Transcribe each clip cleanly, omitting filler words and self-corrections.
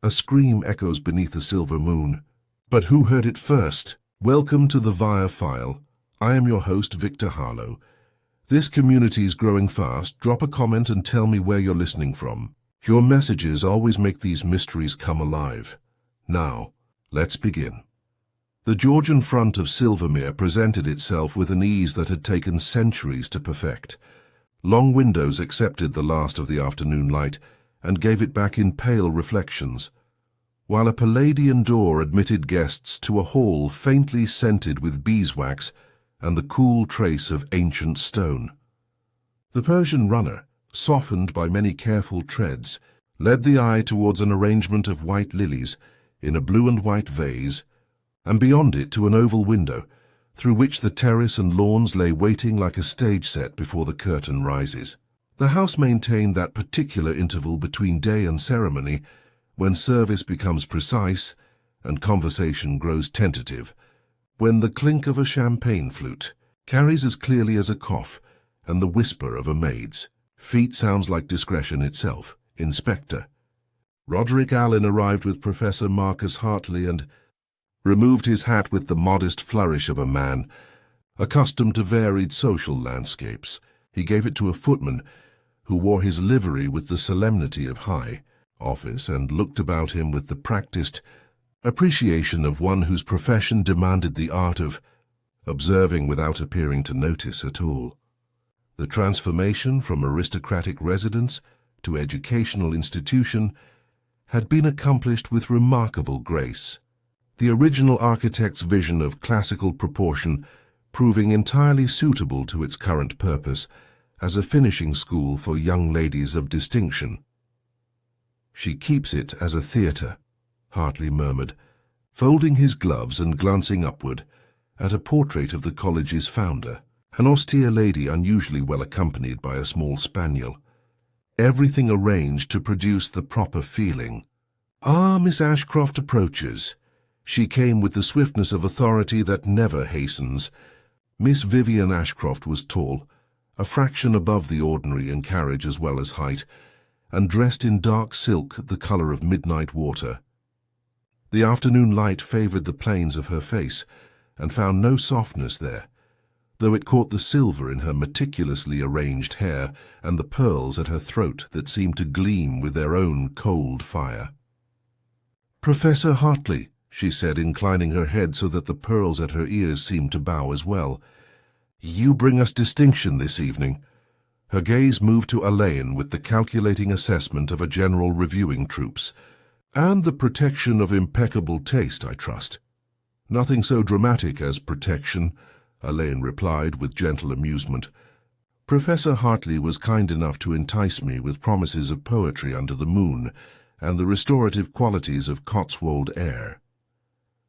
A scream echoes beneath the silver moon. But who heard it first? Welcome to the Via File. I am your host, Victor Harlow. This community is growing fast. Drop a comment and tell me where you're listening from. Your messages always make these mysteries come alive. Now, let's begin. The Georgian front of Silvermere presented itself with an ease that had taken centuries to perfect. Long windows accepted the last of the afternoon light and gave it back in pale reflections, while a Palladian door admitted guests to a hall faintly scented with beeswax and the cool trace of ancient stone. The Persian runner, softened by many careful treads, led the eye towards an arrangement of white lilies in a blue and white vase, and beyond it to an oval window, through which the terrace and lawns lay waiting like a stage set before the curtain rises. The house maintained that particular interval between day and ceremony when service becomes precise and conversation grows tentative, when the clink of a champagne flute carries as clearly as a cough and the whisper of a maid's feet sounds like discretion itself. Inspector Roderick Allen arrived with Professor Marcus Hartley and removed his hat with the modest flourish of a man accustomed to varied social landscapes. He gave it to a footman who wore his livery with the solemnity of high office and looked about him with the practiced appreciation of one whose profession demanded the art of observing without appearing to notice at all. The transformation from aristocratic residence to educational institution had been accomplished with remarkable grace, the original architect's vision of classical proportion proving entirely suitable to its current purpose as a finishing school for young ladies of distinction. "She keeps it as a theatre," Hartley murmured, folding his gloves and glancing upward at a portrait of the college's founder, an austere lady unusually well accompanied by a small spaniel. Everything arranged to produce the proper feeling. "Ah, Miss Ashcroft approaches." She came with the swiftness of authority that never hastens. Miss Vivian Ashcroft was tall, a fraction above the ordinary in carriage as well as height, and dressed in dark silk the color of midnight water. The afternoon light favored the planes of her face and found no softness there, though it caught the silver in her meticulously arranged hair and the pearls at her throat that seemed to gleam with their own cold fire. "Professor Hartley," she said, inclining her head so that the pearls at her ears seemed to bow as well. "You bring us distinction this evening." Her gaze moved to Elaine with the calculating assessment of a general reviewing troops. "And the protection of impeccable taste, I trust." "Nothing so dramatic as protection," Elaine replied with gentle amusement. "Professor Hartley was kind enough to entice me with promises of poetry under the moon and the restorative qualities of Cotswold air."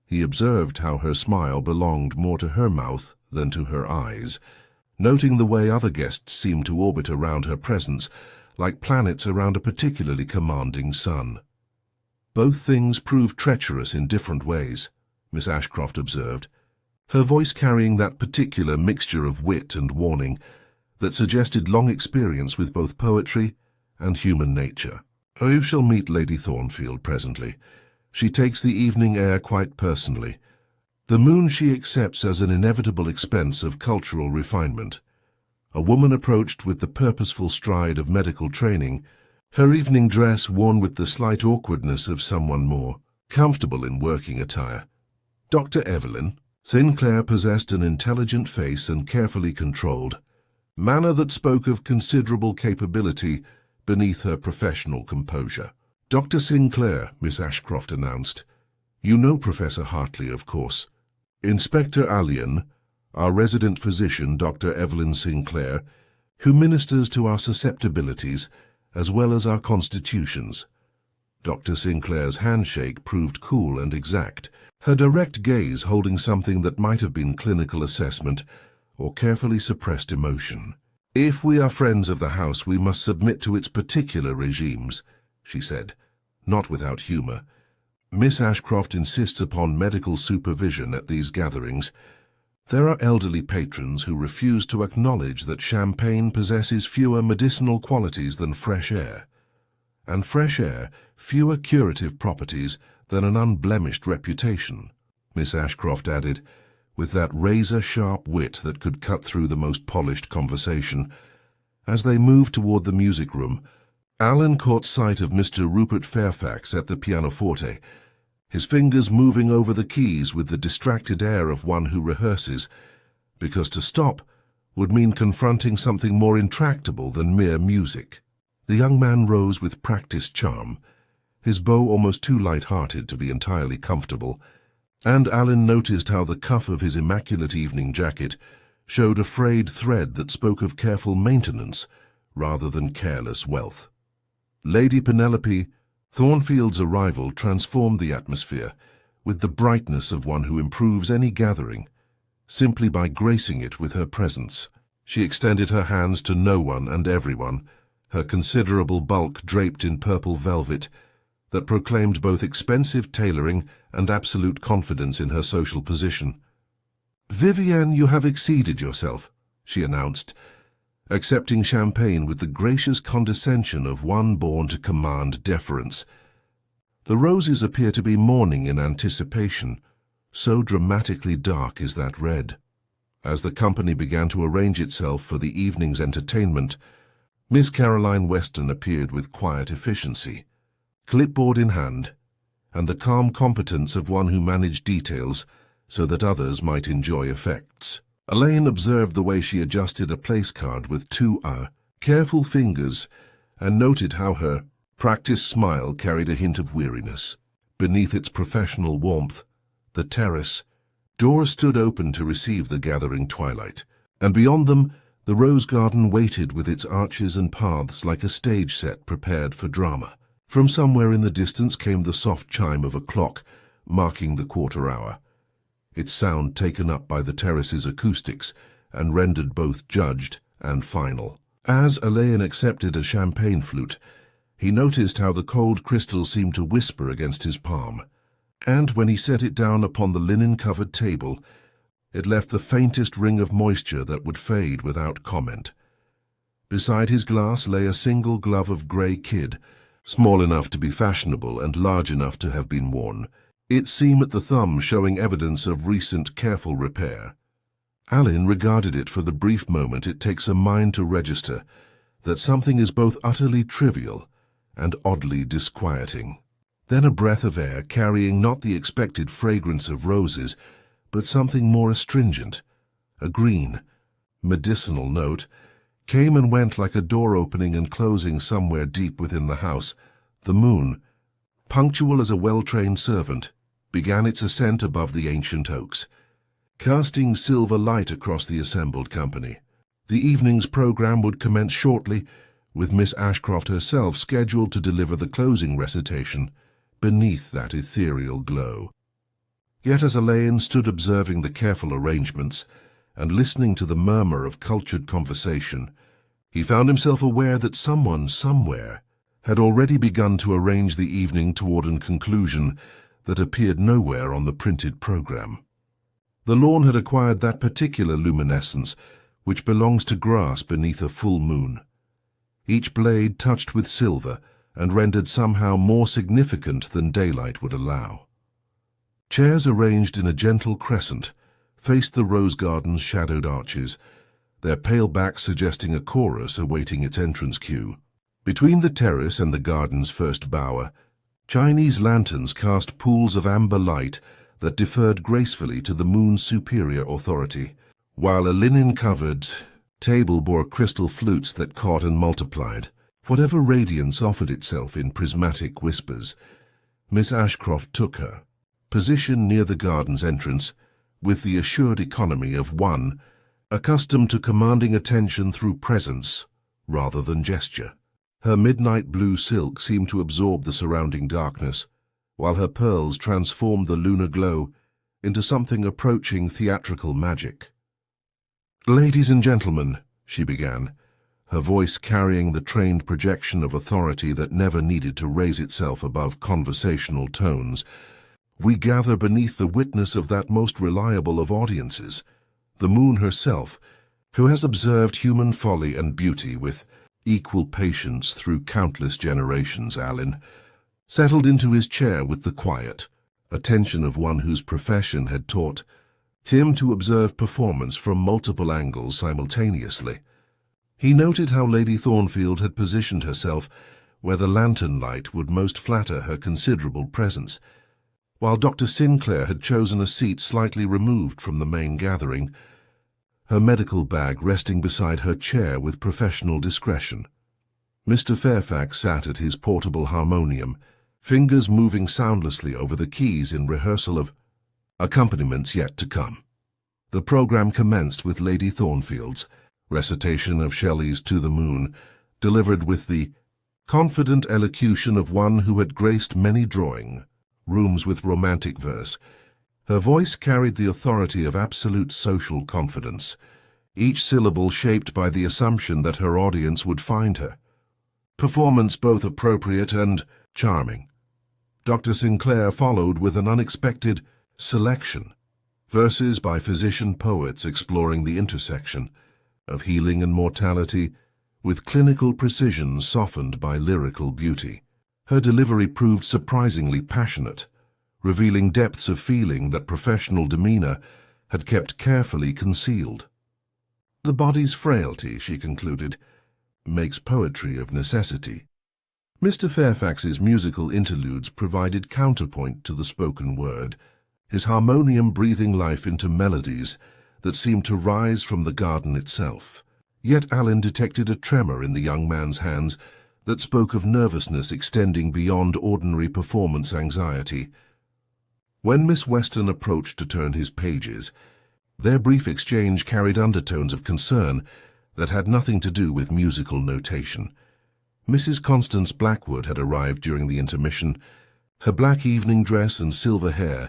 He observed how her smile belonged more to her mouth than to her eyes, noting the way other guests seemed to orbit around her presence like planets around a particularly commanding sun. "Both things prove treacherous in different ways," Miss Ashcroft observed, her voice carrying that particular mixture of wit and warning that suggested long experience with both poetry and human nature. "Oh, you shall meet Lady Thornfield presently. She takes the evening air quite personally. The moon she accepts as an inevitable expense of cultural refinement. A woman approached with the purposeful stride of medical training, her evening dress worn with the slight awkwardness of someone more comfortable in working attire. Dr. Evelyn Sinclair possessed an intelligent face and carefully controlled manner that spoke of considerable capability beneath her professional composure. "Dr. Sinclair," Miss Ashcroft announced. "You know Professor Hartley, of course. Inspector Allen, our resident physician, Dr. Evelyn Sinclair, who ministers to our susceptibilities as well as our constitutions." Dr. Sinclair's handshake proved cool and exact, her direct gaze holding something that might have been clinical assessment or carefully suppressed emotion. "If we are friends of the house, we must submit to its particular regimes," she said, not without humor. "Miss Ashcroft insists upon medical supervision at these gatherings. There are elderly patrons who refuse to acknowledge that champagne possesses fewer medicinal qualities than fresh air. and fresh air fewer curative properties than an unblemished reputation, Miss Ashcroft added, with that razor-sharp wit that could cut through the most polished conversation. As they moved toward the music room, Alan caught sight of Mr. Rupert Fairfax at the pianoforte, his fingers moving over the keys with the distracted air of one who rehearses, because to stop would mean confronting something more intractable than mere music. The young man rose with practiced charm, his bow almost too light-hearted to be entirely comfortable, and Alan noticed how the cuff of his immaculate evening jacket showed a frayed thread that spoke of careful maintenance rather than careless wealth. Lady Penelope, Thornfield's arrival transformed the atmosphere with the brightness of one who improves any gathering, simply by gracing it with her presence. She extended her hands to no one and everyone, her considerable bulk draped in purple velvet that proclaimed both expensive tailoring and absolute confidence in her social position. "Vivienne, you have exceeded yourself," she announced, accepting champagne with the gracious condescension of one born to command deference. The roses appear to be mourning in anticipation, so dramatically dark is that red. As the company began to arrange itself for the evening's entertainment, Miss Caroline Weston appeared with quiet efficiency, clipboard in hand, and the calm competence of one who managed details so that others might enjoy effects. Elaine observed the way she adjusted a place card with two careful fingers and noted how her practiced smile carried a hint of weariness. Beneath its professional warmth, the terrace, doors stood open to receive the gathering twilight, and beyond them the rose garden waited with its arches and paths like a stage set prepared for drama. From somewhere in the distance came the soft chime of a clock, marking the quarter hour, its sound taken up by the terrace's acoustics and rendered both judged and final. As Elaine accepted a champagne flute, he noticed how the cold crystal seemed to whisper against his palm, and when he set it down upon the linen-covered table, it left the faintest ring of moisture that would fade without comment. Beside his glass lay a single glove of grey kid, small enough to be fashionable and large enough to have been worn, its seam at the thumb showing evidence of recent careful repair. Alan regarded it for the brief moment it takes a mind to register that something is both utterly trivial and oddly disquieting. Then a breath of air carrying not the expected fragrance of roses, but something more astringent, a green, medicinal note, came and went like a door opening and closing somewhere deep within the house. The moon, punctual as a well-trained servant, began its ascent above the ancient oaks, casting silver light across the assembled company. The evening's program would commence shortly, with Miss Ashcroft herself scheduled to deliver the closing recitation beneath that ethereal glow. Yet as Elaine stood observing the careful arrangements and listening to the murmur of cultured conversation, he found himself aware that someone somewhere had already begun to arrange the evening toward a conclusion that appeared nowhere on the printed program. The lawn had acquired that particular luminescence which belongs to grass beneath a full moon, each blade touched with silver and rendered somehow more significant than daylight would allow. Chairs arranged in a gentle crescent faced the rose garden's shadowed arches, their pale backs suggesting a chorus awaiting its entrance cue. Between the terrace and the garden's first bower, Chinese lanterns cast pools of amber light that deferred gracefully to the moon's superior authority, while a linen-covered table bore crystal flutes that caught and multiplied. Whatever radiance offered itself in prismatic whispers, Miss Ashcroft took her, positioned near the garden's entrance, with the assured economy of one accustomed to commanding attention through presence rather than gesture. Her midnight blue silk seemed to absorb the surrounding darkness, while her pearls transformed the lunar glow into something approaching theatrical magic. "Ladies and gentlemen," she began, her voice carrying the trained projection of authority that never needed to raise itself above conversational tones, "we gather beneath the witness of that most reliable of audiences, the moon herself, who has observed human folly and beauty with equal patience through countless generations, Alan settled into his chair with the quiet attention of one whose profession had taught him to observe performance from multiple angles simultaneously. He noted how Lady Thornfield had positioned herself where the lantern light would most flatter her considerable presence, while Dr. Sinclair had chosen a seat slightly removed from the main gathering, her medical bag resting beside her chair with professional discretion. Mr. Fairfax sat at his portable harmonium, fingers moving soundlessly over the keys in rehearsal of accompaniments yet to come. The program commenced with Lady Thornfield's recitation of Shelley's To the Moon, delivered with the confident elocution of one who had graced many drawing rooms with romantic verse. Her voice carried the authority of absolute social confidence, each syllable shaped by the assumption that her audience would find her performance both appropriate and charming. Dr. Sinclair followed with an unexpected selection, verses by physician poets exploring the intersection of healing and mortality with clinical precision softened by lyrical beauty. Her delivery proved surprisingly passionate, revealing depths of feeling that professional demeanor had kept carefully concealed. The body's frailty, she concluded, makes poetry of necessity. Mr. Fairfax's musical interludes provided counterpoint to the spoken word, his harmonium breathing life into melodies that seemed to rise from the garden itself. Yet Alan detected a tremor in the young man's hands that spoke of nervousness extending beyond ordinary performance anxiety. When Miss Weston approached to turn his pages, their brief exchange carried undertones of concern that had nothing to do with musical notation. Mrs. Constance Blackwood had arrived during the intermission, her black evening dress and silver hair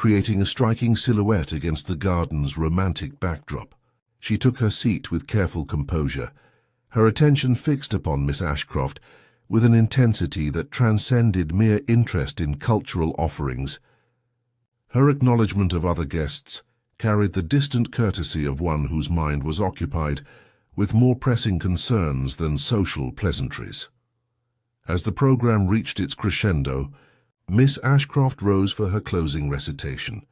creating a striking silhouette against the garden's romantic backdrop. She took her seat with careful composure, her attention fixed upon Miss Ashcroft with an intensity that transcended mere interest in cultural offerings. Her acknowledgment of other guests carried the distant courtesy of one whose mind was occupied with more pressing concerns than social pleasantries. As the program reached its crescendo, Miss Ashcroft rose for her closing recitation.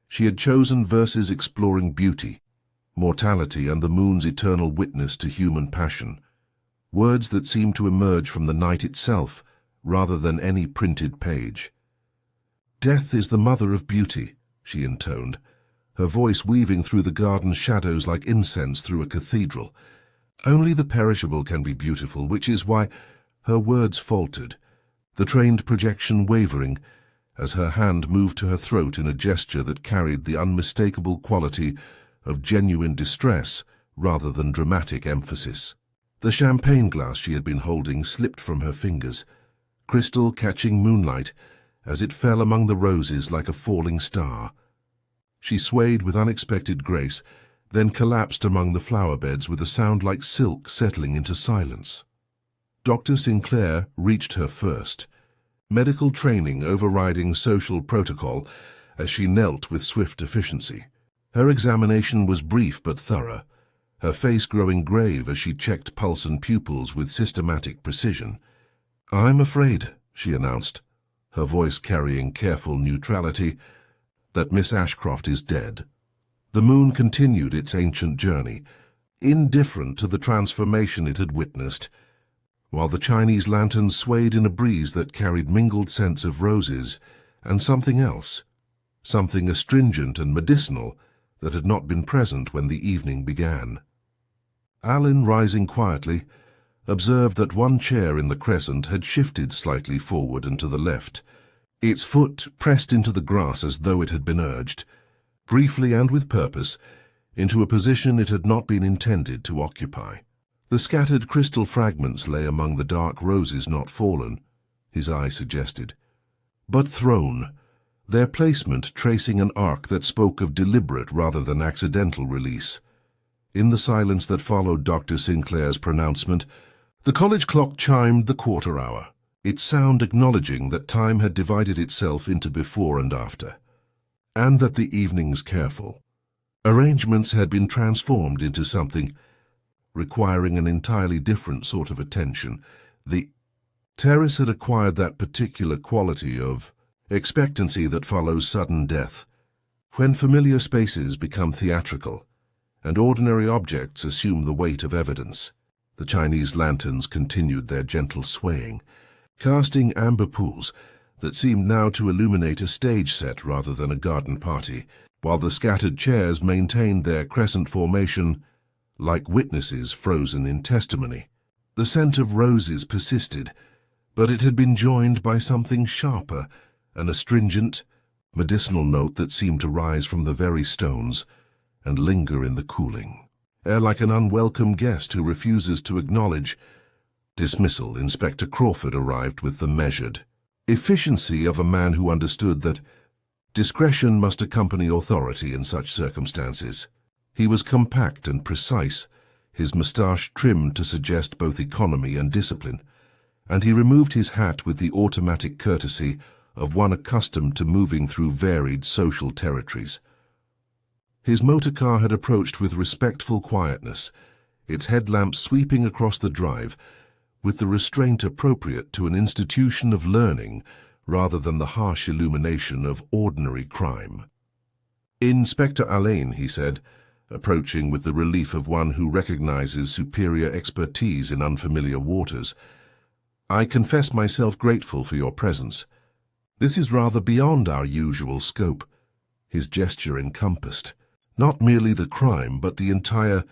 She had chosen verses exploring beauty, mortality, and the moon's eternal witness to human passion, words that seemed to emerge from the night itself rather than any printed page. "Death is the mother of beauty," she intoned, her voice weaving through the garden's shadows like incense through a cathedral. "Only the perishable can be beautiful, which is why—" Her words faltered, the trained projection wavering as her hand moved to her throat in a gesture that carried the unmistakable quality of genuine distress rather than dramatic emphasis. The champagne glass she had been holding slipped from her fingers, crystal catching moonlight as it fell among the roses like a falling star. She swayed with unexpected grace, then collapsed among the flower beds with a sound like silk settling into silence. Dr. Sinclair reached her first, medical training overriding social protocol as she knelt with swift efficiency. Her examination was brief but thorough, her face growing grave as she checked pulse and pupils with systematic precision. "I'm afraid," she announced, her voice carrying careful neutrality, "that Miss Ashcroft is dead." The moon continued its ancient journey, indifferent to the transformation it had witnessed, while the Chinese lanterns swayed in a breeze that carried mingled scents of roses and something else, something astringent and medicinal that had not been present when the evening began. Alan, rising quietly, observed that one chair in the crescent had shifted slightly forward and to the left, its foot pressed into the grass as though it had been urged, briefly and with purpose, into a position it had not been intended to occupy. The scattered crystal fragments lay among the dark roses not fallen, his eye suggested, but thrown, their placement tracing an arc that spoke of deliberate rather than accidental release. In the silence that followed Dr. Sinclair's pronouncement, the college clock chimed the quarter hour, its sound acknowledging that time had divided itself into before and after, and that the evening's careful arrangements had been transformed into something requiring an entirely different sort of attention. The terrace had acquired that particular quality of expectancy that follows sudden death. When familiar spaces become theatrical, and ordinary objects assume the weight of evidence, the Chinese lanterns continued their gentle swaying, casting amber pools that seemed now to illuminate a stage set rather than a garden party, while the scattered chairs maintained their crescent formation like witnesses frozen in testimony. The scent of roses persisted, but it had been joined by something sharper, an astringent, medicinal note that seemed to rise from the very stones and linger in the cooling air like an unwelcome guest who refuses to acknowledge dismissal. Inspector Crawford arrived with the measured efficiency of a man who understood that discretion must accompany authority in such circumstances. He was compact and precise, his moustache trimmed to suggest both economy and discipline, and he removed his hat with the automatic courtesy of one accustomed to moving through varied social territories. His motor car had approached with respectful quietness, its headlamps sweeping across the drive, with the restraint appropriate to an institution of learning rather than the harsh illumination of ordinary crime. "Inspector Alain," he said, approaching with the relief of one who recognizes superior expertise in unfamiliar waters, "I confess myself grateful for your presence. This is rather beyond our usual scope." His gesture encompassed not merely the crime, but the entire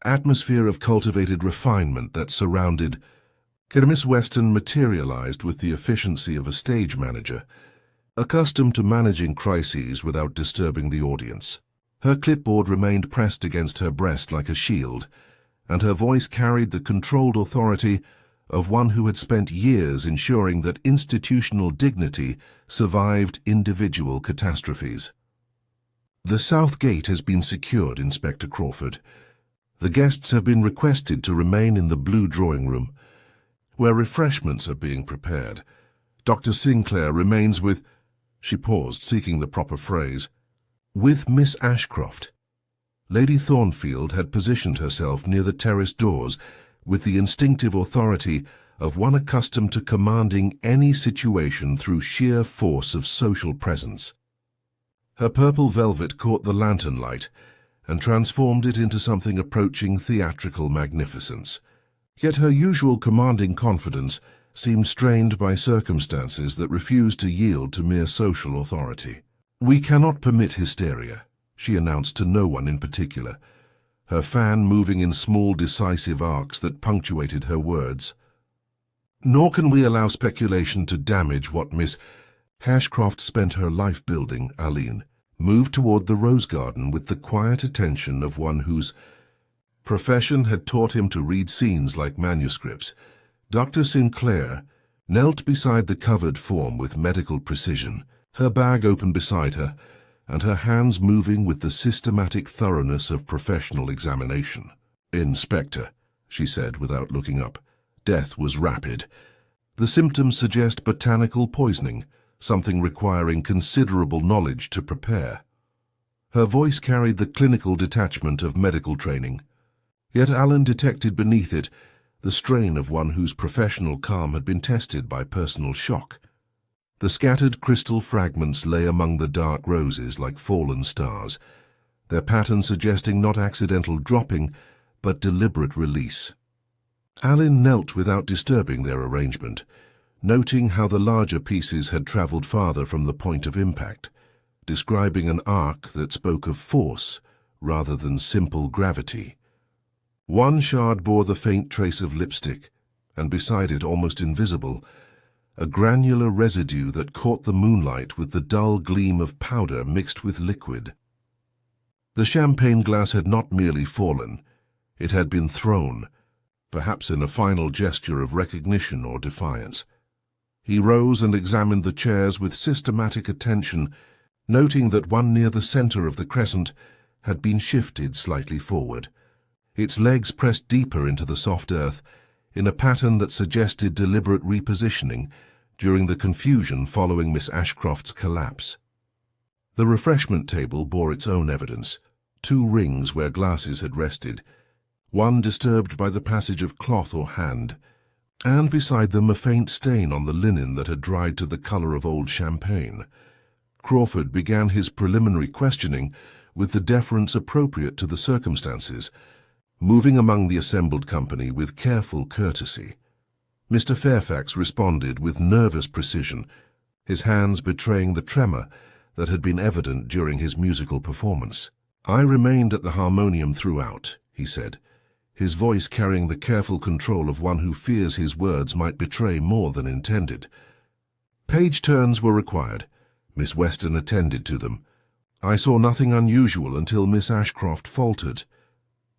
atmosphere of cultivated refinement that surrounded Miss Weston materialized with the efficiency of a stage manager, accustomed to managing crises without disturbing the audience. Her clipboard remained pressed against her breast like a shield, and her voice carried the controlled authority of one who had spent years ensuring that institutional dignity survived individual catastrophes. "The south gate has been secured, Inspector Crawford. The guests have been requested to remain in the blue drawing room, where refreshments are being prepared. Dr. Sinclair remains with—" She paused, seeking the proper phrase. "With Miss Ashcroft." Lady Thornfield had positioned herself near the terrace doors with the instinctive authority of one accustomed to commanding any situation through sheer force of social presence. Her purple velvet caught the lantern light and transformed it into something approaching theatrical magnificence. Yet her usual commanding confidence seemed strained by circumstances that refused to yield to mere social authority. "We cannot permit hysteria," she announced to no one in particular, her fan moving in small decisive arcs that punctuated her words. "Nor can we allow speculation to damage what Miss Ashcroft spent her life building." Aline moved toward the rose garden with the quiet attention of one whose profession had taught him to read scenes like manuscripts. Dr. Sinclair knelt beside the covered form with medical precision, her bag open beside her, and her hands moving with the systematic thoroughness of professional examination. "Inspector," she said without looking up, "death was rapid. The symptoms suggest botanical poisoning, something requiring considerable knowledge to prepare." Her voice carried the clinical detachment of medical training, yet Alan detected beneath it the strain of one whose professional calm had been tested by personal shock. The scattered crystal fragments lay among the dark roses like fallen stars, their pattern suggesting not accidental dropping, but deliberate release. Alan knelt without disturbing their arrangement, noting how the larger pieces had traveled farther from the point of impact, describing an arc that spoke of force rather than simple gravity. One shard bore the faint trace of lipstick, and beside it, almost invisible, a granular residue that caught the moonlight with the dull gleam of powder mixed with liquid. The champagne glass had not merely fallen, it had been thrown, perhaps in a final gesture of recognition or defiance. He rose and examined the chairs with systematic attention, noting that one near the center of the crescent had been shifted slightly forward, its legs pressed deeper into the soft earth in a pattern that suggested deliberate repositioning during the confusion following Miss Ashcroft's collapse. The refreshment table bore its own evidence, 2 rings where glasses had rested, one disturbed by the passage of cloth or hand, and beside them a faint stain on the linen that had dried to the colour of old champagne. Crawford began his preliminary questioning with the deference appropriate to the circumstances, moving among the assembled company with careful courtesy. Mr. Fairfax responded with nervous precision, his hands betraying the tremor that had been evident during his musical performance. "I remained at the harmonium throughout," he said, his voice carrying the careful control of one who fears his words might betray more than intended. Page turns were required. Miss Weston attended to them. I saw nothing unusual until Miss Ashcroft faltered.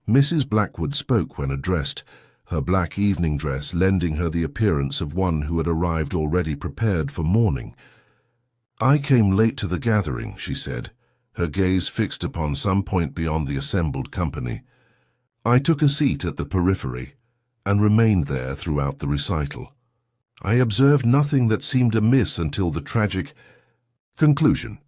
Mrs. Blackwood spoke when addressed, her black evening dress lending her the appearance of one who had arrived already prepared for mourning. "I came late to the gathering," she said, her gaze fixed upon some point beyond the assembled company. "I took a seat at the periphery and remained there throughout the recital. I observed nothing that seemed amiss until the tragic conclusion."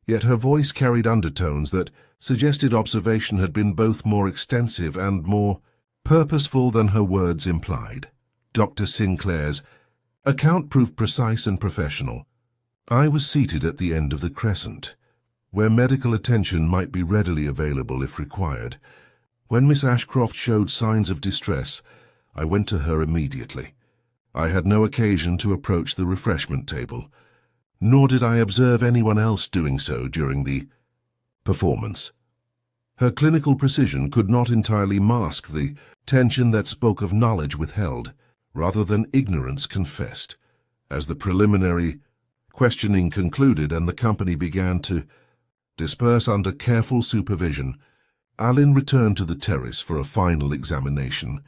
Yet her voice carried undertones that suggested observation had been both more extensive and more purposeful than her words implied. Dr. Sinclair's account proved precise and professional. "I was seated at the end of the crescent, where medical attention might be readily available if required. When Miss Ashcroft showed signs of distress, I went to her immediately. I had no occasion to approach the refreshment table, nor did I observe anyone else doing so during the performance." Her clinical precision could not entirely mask the tension that spoke of knowledge withheld, rather than ignorance confessed. As the preliminary questioning concluded and the company began to disperse under careful supervision, Alan returned to the terrace for a final examination.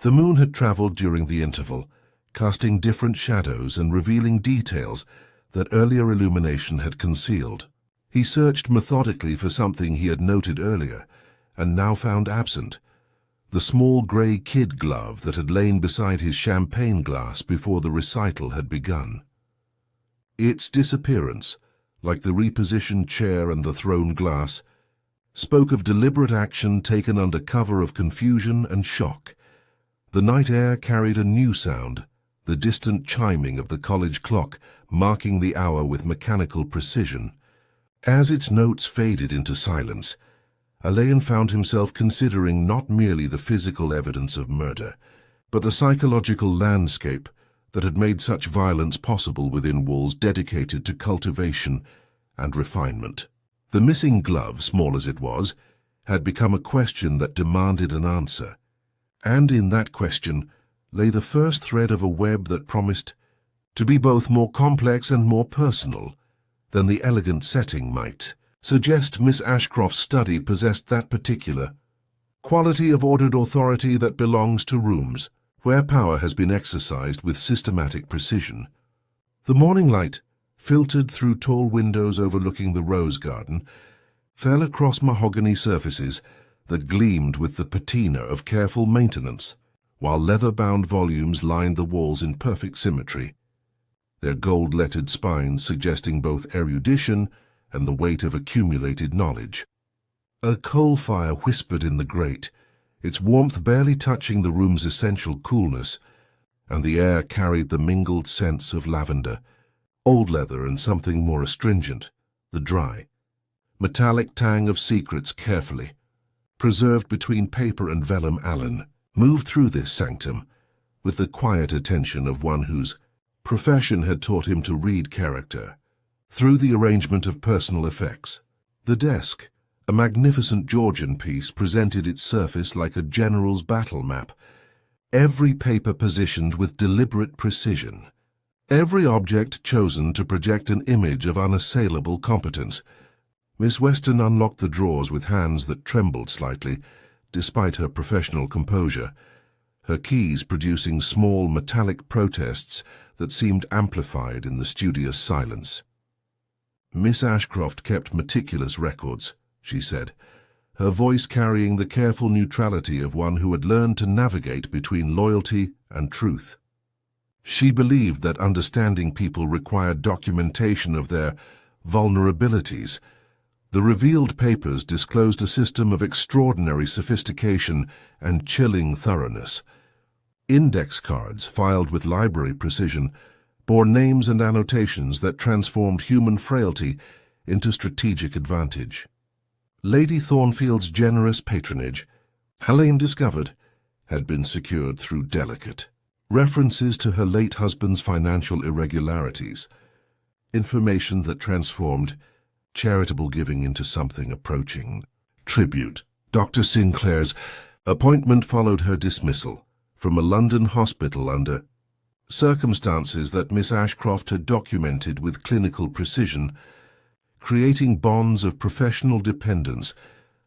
The moon had travelled during the interval, casting different shadows and revealing details that earlier illumination had concealed. He searched methodically for something he had noted earlier, and now found absent: the small grey kid glove that had lain beside his champagne glass before the recital had begun. Its disappearance, like the repositioned chair and the thrown glass, spoke of deliberate action taken under cover of confusion and shock. The night air carried a new sound, the distant chiming of the college clock marking the hour with mechanical precision. As its notes faded into silence, Alain found himself considering not merely the physical evidence of murder, but the psychological landscape that had made such violence possible within walls dedicated to cultivation and refinement. The missing glove, small as it was, had become a question that demanded an answer, and in that question lay the first thread of a web that promised to be both more complex and more personal than the elegant setting might suggest. Miss Ashcroft's study possessed that particular quality of ordered authority that belongs to rooms where power has been exercised with systematic precision. The morning light, filtered through tall windows overlooking the rose garden, fell across mahogany surfaces that gleamed with the patina of careful maintenance, while leather-bound volumes lined the walls in perfect symmetry, their gold-lettered spines suggesting both erudition and the weight of accumulated knowledge. A coal fire whispered in the grate, its warmth barely touching the room's essential coolness, and the air carried the mingled scents of lavender, old leather, and something more astringent, the dry, metallic tang of secrets carefully preserved between paper and vellum. Alan moved through this sanctum with the quiet attention of one whose profession had taught him to read character through the arrangement of personal effects. The desk, a magnificent Georgian piece, presented its surface like a general's battle map, every paper positioned with deliberate precision, every object chosen to project an image of unassailable competence. Miss Weston unlocked the drawers with hands that trembled slightly, despite her professional composure, her keys producing small metallic protests that seemed amplified in the studious silence. "Miss Ashcroft kept meticulous records," she said, her voice carrying the careful neutrality of one who had learned to navigate between loyalty and truth. She believed that understanding people required documentation of their vulnerabilities, The revealed papers disclosed a system of extraordinary sophistication and chilling thoroughness. Index cards, filed with library precision, bore names and annotations that transformed human frailty into strategic advantage. Lady Thornfield's generous patronage, Helene discovered, had been secured through delicate references to her late husband's financial irregularities, information that transformed charitable giving into something approaching tribute. Dr. Sinclair's appointment followed her dismissal from a London hospital under circumstances that Miss Ashcroft had documented with clinical precision, creating bonds of professional dependence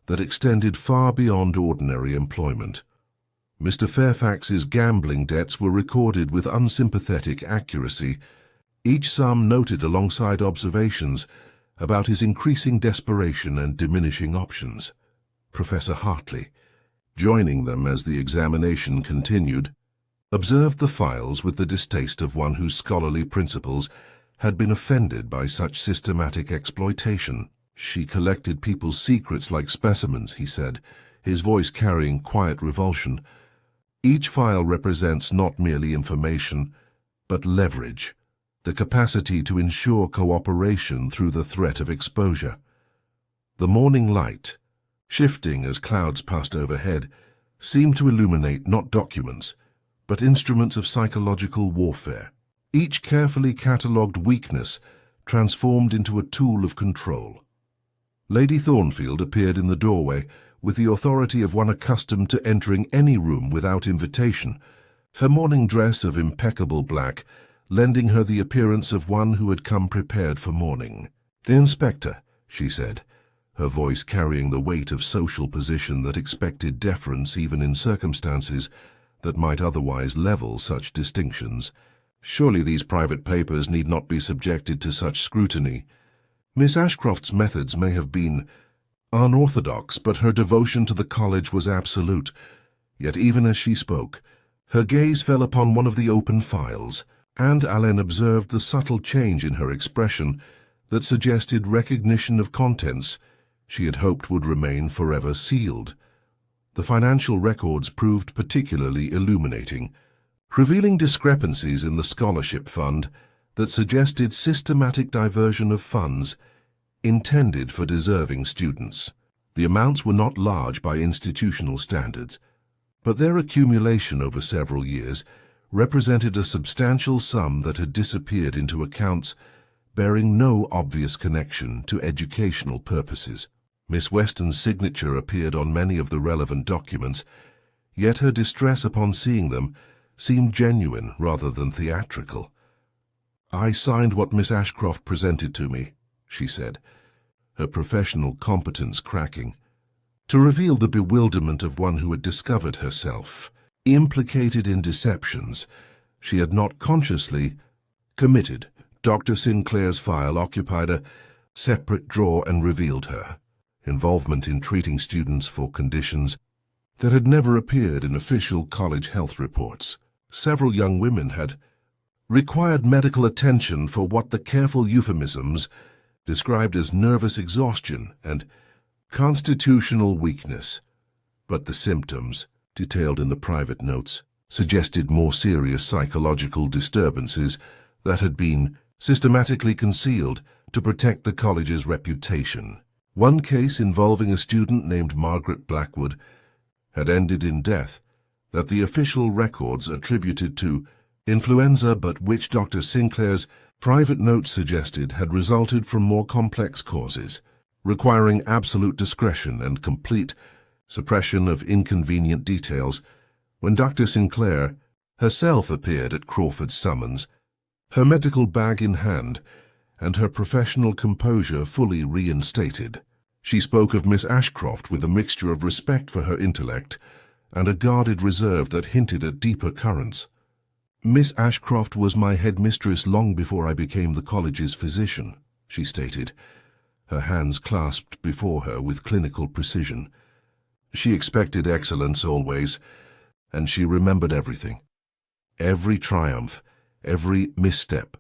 that extended far beyond ordinary employment. Mr. Fairfax's gambling debts were recorded with unsympathetic accuracy, each sum noted alongside observations about his increasing desperation and diminishing options. Professor Hartley, joining them as the examination continued, observed the files with the distaste of one whose scholarly principles had been offended by such systematic exploitation. "She collected people's secrets like specimens," he said, his voice carrying quiet revulsion. "Each file represents not merely information, but leverage, the capacity to ensure cooperation through the threat of exposure." The morning light, shifting as clouds passed overhead, seemed to illuminate not documents, but instruments of psychological warfare. Each carefully catalogued weakness transformed into a tool of control. Lady Thornfield appeared in the doorway with the authority of one accustomed to entering any room without invitation, her morning dress of impeccable black lending her the appearance of one who had come prepared for morning. "The Inspector," she said, her voice carrying the weight of social position that expected deference even in circumstances that might otherwise level such distinctions. "Surely these private papers need not be subjected to such scrutiny." Miss Ashcroft's methods may have been unorthodox, but her devotion to the college was absolute. Yet even as she spoke, her gaze fell upon one of the open files, and Alain observed the subtle change in her expression that suggested recognition of contents she had hoped would remain forever sealed. The financial records proved particularly illuminating, revealing discrepancies in the scholarship fund that suggested systematic diversion of funds intended for deserving students. The amounts were not large by institutional standards, but their accumulation over several years represented a substantial sum that had disappeared into accounts bearing no obvious connection to educational purposes. Miss Weston's signature appeared on many of the relevant documents, yet her distress upon seeing them seemed genuine rather than theatrical. "I signed what Miss Ashcroft presented to me," she said, her professional competence cracking, to reveal the bewilderment of one who had discovered herself implicated in deceptions she had not consciously committed. Dr. Sinclair's file occupied a separate drawer and revealed her involvement in treating students for conditions that had never appeared in official college health reports. Several young women had required medical attention for what the careful euphemisms described as nervous exhaustion and constitutional weakness, but the symptoms, detailed in the private notes, suggested more serious psychological disturbances that had been systematically concealed to protect the college's reputation. One case involving a student named Margaret Blackwood had ended in death that the official records attributed to influenza, but which Dr. Sinclair's private notes suggested had resulted from more complex causes, requiring absolute discretion and complete suppression of inconvenient details. When Dr. Sinclair herself appeared at Crawford's summons, her medical bag in hand and her professional composure fully reinstated, she spoke of Miss Ashcroft with a mixture of respect for her intellect and a guarded reserve that hinted at deeper currents. "Miss Ashcroft was my headmistress long before I became the college's physician," she stated, her hands clasped before her with clinical precision. "She expected excellence always, and she remembered everything. Every triumph, every misstep.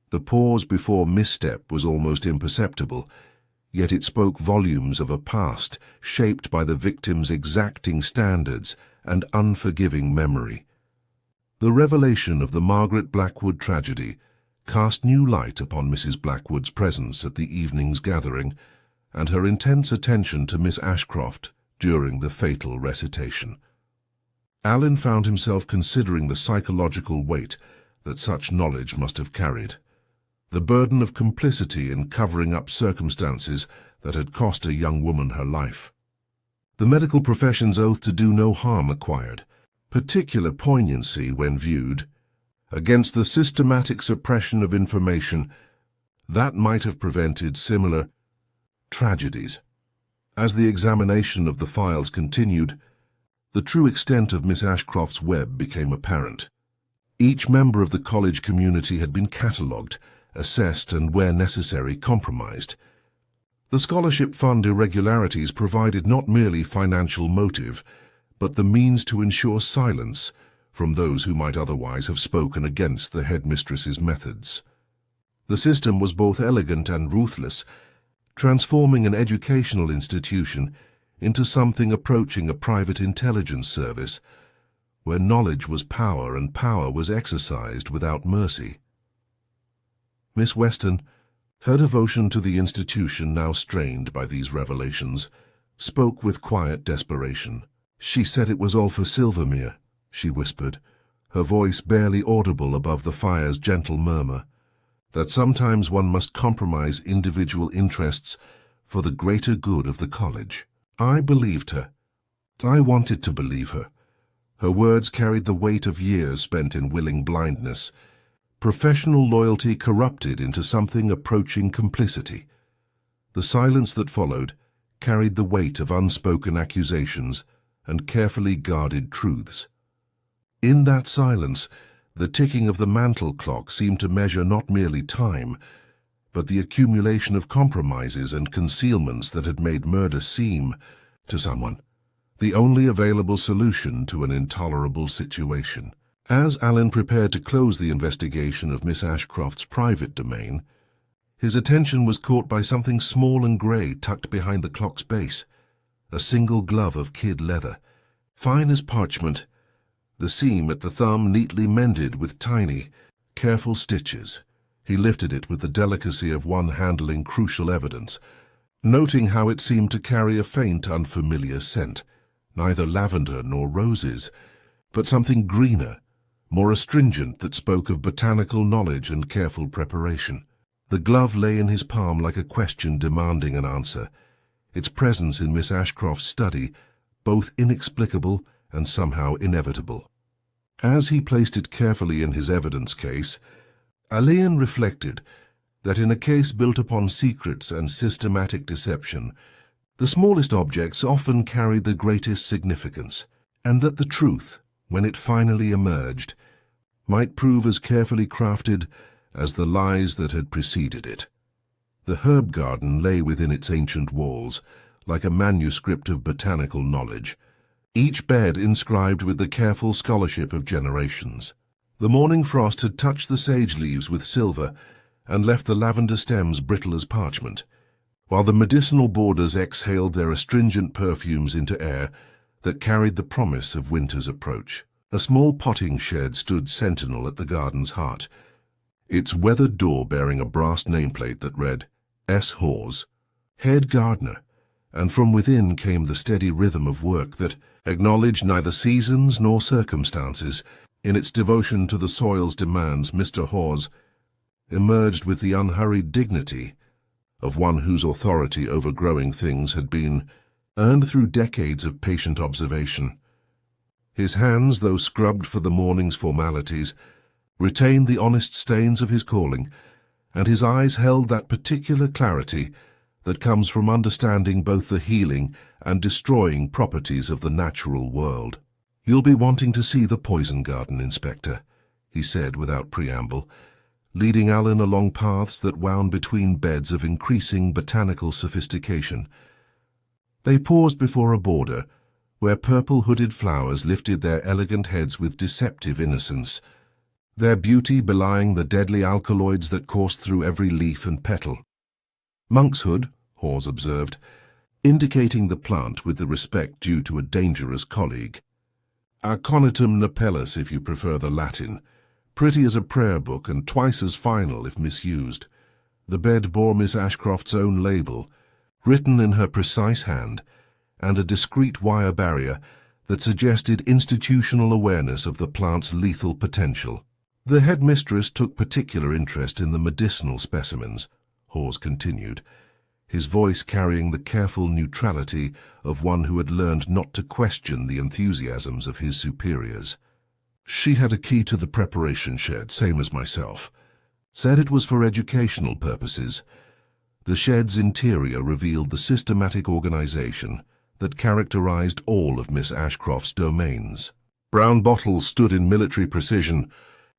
The pause before misstep was almost imperceptible, yet it spoke volumes of a past shaped by the victim's exacting standards and unforgiving memory. The revelation of the Margaret Blackwood tragedy cast new light upon Mrs. Blackwood's presence at the evening's gathering and her intense attention to Miss Ashcroft during the fatal recitation. Alan found himself considering the psychological weight that such knowledge must have carried, the burden of complicity in covering up circumstances that had cost a young woman her life. The medical profession's oath to do no harm acquired particular poignancy when viewed against the systematic suppression of information that might have prevented similar tragedies. As the examination of the files continued, the true extent of Miss Ashcroft's web became apparent. Each member of the college community had been catalogued, assessed, and, where necessary, compromised. The scholarship fund irregularities provided not merely financial motive, but the means to ensure silence from those who might otherwise have spoken against the headmistress's methods. The system was both elegant and ruthless, transforming an educational institution into something approaching a private intelligence service, where knowledge was power and power was exercised without mercy. Miss Weston, her devotion to the institution now strained by these revelations, spoke with quiet desperation. "She said it was all for Silvermere," she whispered, her voice barely audible above the fire's gentle murmur, "that sometimes one must compromise individual interests for the greater good of the college." I believed her. I wanted to believe her. Her words carried the weight of years spent in willing blindness, professional loyalty corrupted into something approaching complicity. The silence that followed carried the weight of unspoken accusations and carefully guarded truths. In that silence, the ticking of the mantel clock seemed to measure not merely time, but the accumulation of compromises and concealments that had made murder seem, to someone, the only available solution to an intolerable situation. As Alan prepared to close the investigation of Miss Ashcroft's private domain, his attention was caught by something small and grey tucked behind the clock's base, a single glove of kid leather, fine as parchment, the seam at the thumb neatly mended with tiny, careful stitches. He lifted it with the delicacy of one handling crucial evidence, noting how it seemed to carry a faint, unfamiliar scent, neither lavender nor roses, but something greener, more astringent, that spoke of botanical knowledge and careful preparation. The glove lay in his palm like a question demanding an answer, its presence in Miss Ashcroft's study both inexplicable and somehow inevitable. As he placed it carefully in his evidence case, Alan reflected that in a case built upon secrets and systematic deception, the smallest objects often carried the greatest significance, and that the truth, when it finally emerged, might prove as carefully crafted as the lies that had preceded it. The herb garden lay within its ancient walls, like a manuscript of botanical knowledge, each bed inscribed with the careful scholarship of generations. The morning frost had touched the sage leaves with silver and left the lavender stems brittle as parchment, while the medicinal borders exhaled their astringent perfumes into air that carried the promise of winter's approach. A small potting shed stood sentinel at the garden's heart, its weathered door bearing a brass nameplate that read, S. Hawes, head gardener, and from within came the steady rhythm of work that acknowledged neither seasons nor circumstances. In its devotion to the soil's demands, Mr. Hawes emerged with the unhurried dignity of one whose authority over growing things had been earned through decades of patient observation. His hands, though scrubbed for the morning's formalities, retained the honest stains of his calling, and his eyes held that particular clarity that comes from understanding both the healing and destroying properties of the natural world. "You'll be wanting to see the poison garden, Inspector," he said without preamble, leading Alan along paths that wound between beds of increasing botanical sophistication. They paused before a border where purple-hooded flowers lifted their elegant heads with deceptive innocence, their beauty belying the deadly alkaloids that coursed through every leaf and petal. Monkshood, Hawes observed, indicating the plant with the respect due to a dangerous colleague. Aconitum napellus, if you prefer the Latin. Pretty as a prayer book and twice as final if misused. The bed bore Miss Ashcroft's own label, written in her precise hand, and a discreet wire barrier that suggested institutional awareness of the plant's lethal potential. The headmistress took particular interest in the medicinal specimens, Hawes continued, his voice carrying the careful neutrality of one who had learned not to question the enthusiasms of his superiors. She had a key to the preparation shed, same as myself. Said it was for educational purposes. The shed's interior revealed the systematic organization that characterized all of Miss Ashcroft's domains. Brown bottles stood in military precision,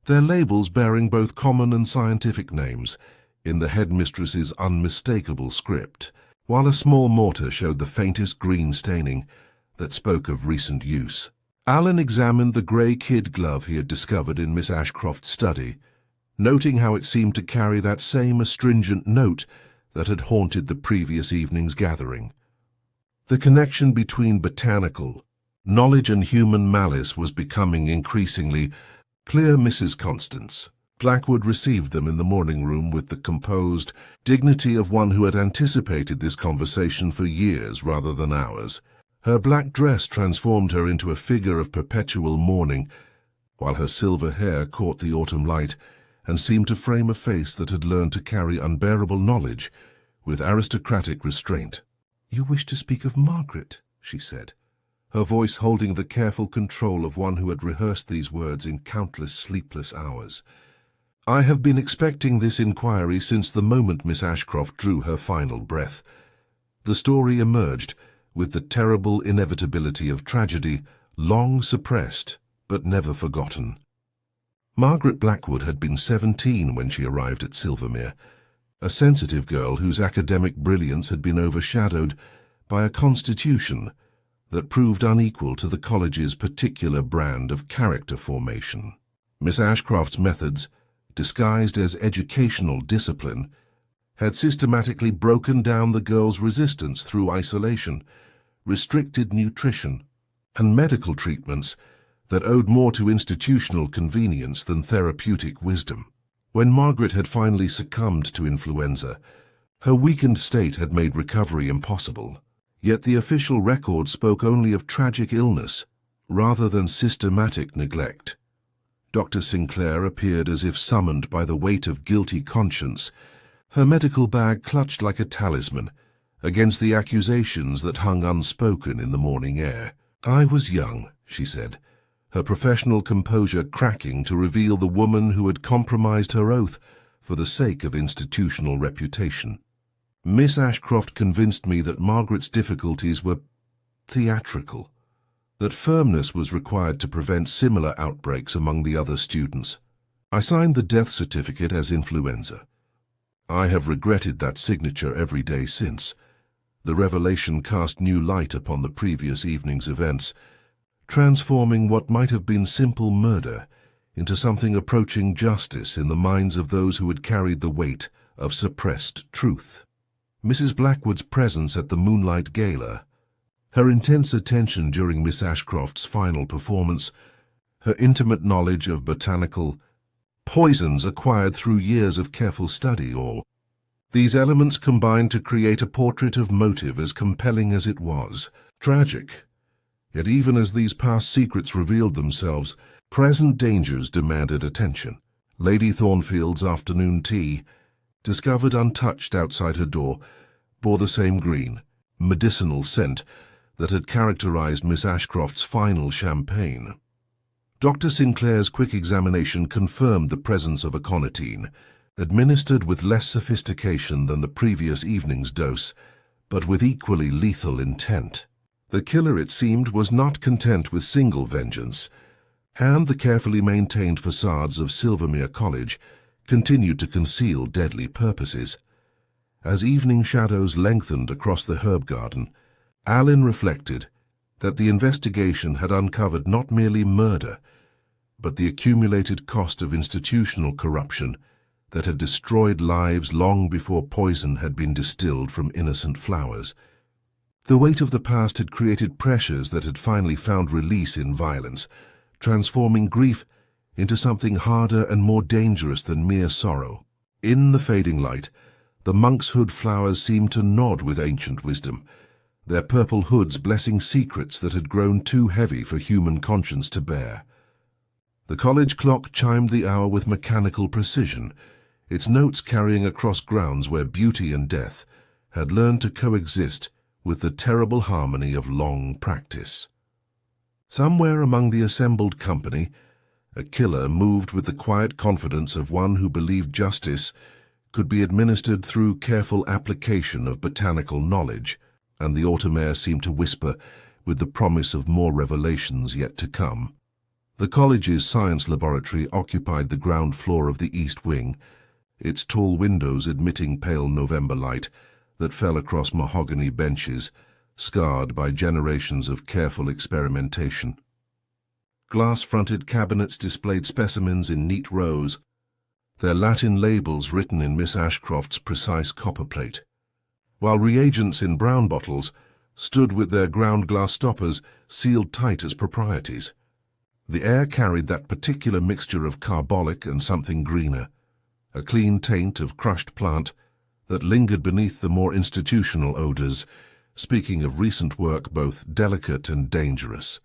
their labels bearing both common and scientific names, in the headmistress's unmistakable script, while a small mortar showed the faintest green staining that spoke of recent use. Alan examined the grey kid glove he had discovered in Miss Ashcroft's study, noting how it seemed to carry that same astringent note that had haunted the previous evening's gathering. The connection between botanical knowledge and human malice was becoming increasingly clear. Mrs. Constance Blackwood received them in the morning room with the composed dignity of one who had anticipated this conversation for years rather than hours. Her black dress transformed her into a figure of perpetual mourning, while her silver hair caught the autumn light and seemed to frame a face that had learned to carry unbearable knowledge with aristocratic restraint. "You wish to speak of Margaret," she said, her voice holding the careful control of one who had rehearsed these words in countless sleepless hours. "I have been expecting this inquiry since the moment Miss Ashcroft drew her final breath." The story emerged with the terrible inevitability of tragedy, long suppressed but never forgotten. Margaret Blackwood had been 17 when she arrived at Silvermere, a sensitive girl whose academic brilliance had been overshadowed by a constitution that proved unequal to the college's particular brand of character formation. Miss Ashcroft's methods, disguised as educational discipline, had systematically broken down the girl's resistance through isolation, restricted nutrition, and medical treatments that owed more to institutional convenience than therapeutic wisdom. When Margaret had finally succumbed to influenza, her weakened state had made recovery impossible, yet the official record spoke only of tragic illness rather than systematic neglect. Dr. Sinclair appeared as if summoned by the weight of guilty conscience, her medical bag clutched like a talisman against the accusations that hung unspoken in the morning air. "I was young," she said, her professional composure cracking to reveal the woman who had compromised her oath for the sake of institutional reputation. "Miss Ashcroft convinced me that Margaret's difficulties were theatrical, that firmness was required to prevent similar outbreaks among the other students. I signed the death certificate as influenza. I have regretted that signature every day since. The revelation cast new light upon the previous evening's events, transforming what might have been simple murder into something approaching justice in the minds of those who had carried the weight of suppressed truth." Mrs. Blackwood's presence at the Moonlight Gala, her intense attention during Miss Ashcroft's final performance, her intimate knowledge of botanical poisons acquired through years of careful study, all these elements combined to create a portrait of motive as compelling as it was tragic. Yet even as these past secrets revealed themselves, present dangers demanded attention. Lady Thornfield's afternoon tea, discovered untouched outside her door, bore the same green, medicinal scent that had characterized Miss Ashcroft's final champagne. Dr. Sinclair's quick examination confirmed the presence of aconitine, administered with less sophistication than the previous evening's dose, but with equally lethal intent. The killer, it seemed, was not content with single vengeance, and the carefully maintained facades of Silvermere College continued to conceal deadly purposes. As evening shadows lengthened across the herb garden, Alan reflected that the investigation had uncovered not merely murder, but the accumulated cost of institutional corruption that had destroyed lives long before poison had been distilled from innocent flowers. The weight of the past had created pressures that had finally found release in violence, transforming grief into something harder and more dangerous than mere sorrow. In the fading light, the monk's hood flowers seemed to nod with ancient wisdom, their purple hoods blessing secrets that had grown too heavy for human conscience to bear. The college clock chimed the hour with mechanical precision, its notes carrying across grounds where beauty and death had learned to coexist with the terrible harmony of long practice. Somewhere among the assembled company, a killer moved with the quiet confidence of one who believed justice could be administered through careful application of botanical knowledge, and the automare seemed to whisper with the promise of more revelations yet to come. The college's science laboratory occupied the ground floor of the east wing, its tall windows admitting pale November light that fell across mahogany benches, scarred by generations of careful experimentation. Glass-fronted cabinets displayed specimens in neat rows, their Latin labels written in Miss Ashcroft's precise copperplate, while reagents in brown bottles stood with their ground glass stoppers sealed tight as proprieties. The air carried that particular mixture of carbolic and something greener, a clean taint of crushed plant that lingered beneath the more institutional odors, speaking of recent work both delicate and dangerous.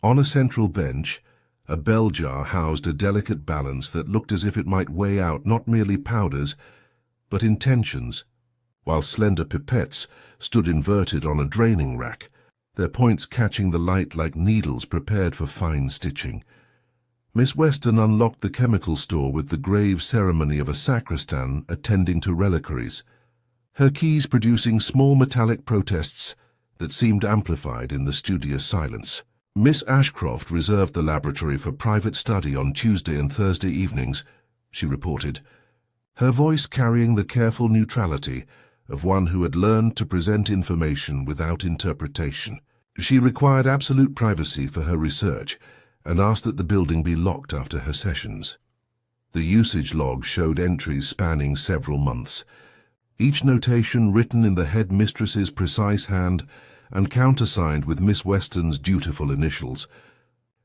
On a central bench, a bell jar housed a delicate balance that looked as if it might weigh out not merely powders, but intentions, while slender pipettes stood inverted on a draining rack, their points catching the light like needles prepared for fine stitching. Miss Weston unlocked the chemical store with the grave ceremony of a sacristan attending to reliquaries, her keys producing small metallic protests that seemed amplified in the studious silence. Miss Ashcroft reserved the laboratory for private study on Tuesday and Thursday evenings, she reported, her voice carrying the careful neutrality of one who had learned to present information without interpretation. She required absolute privacy for her research and asked that the building be locked after her sessions. The usage log showed entries spanning several months, each notation written in the head mistress's precise hand and countersigned with Miss Weston's dutiful initials,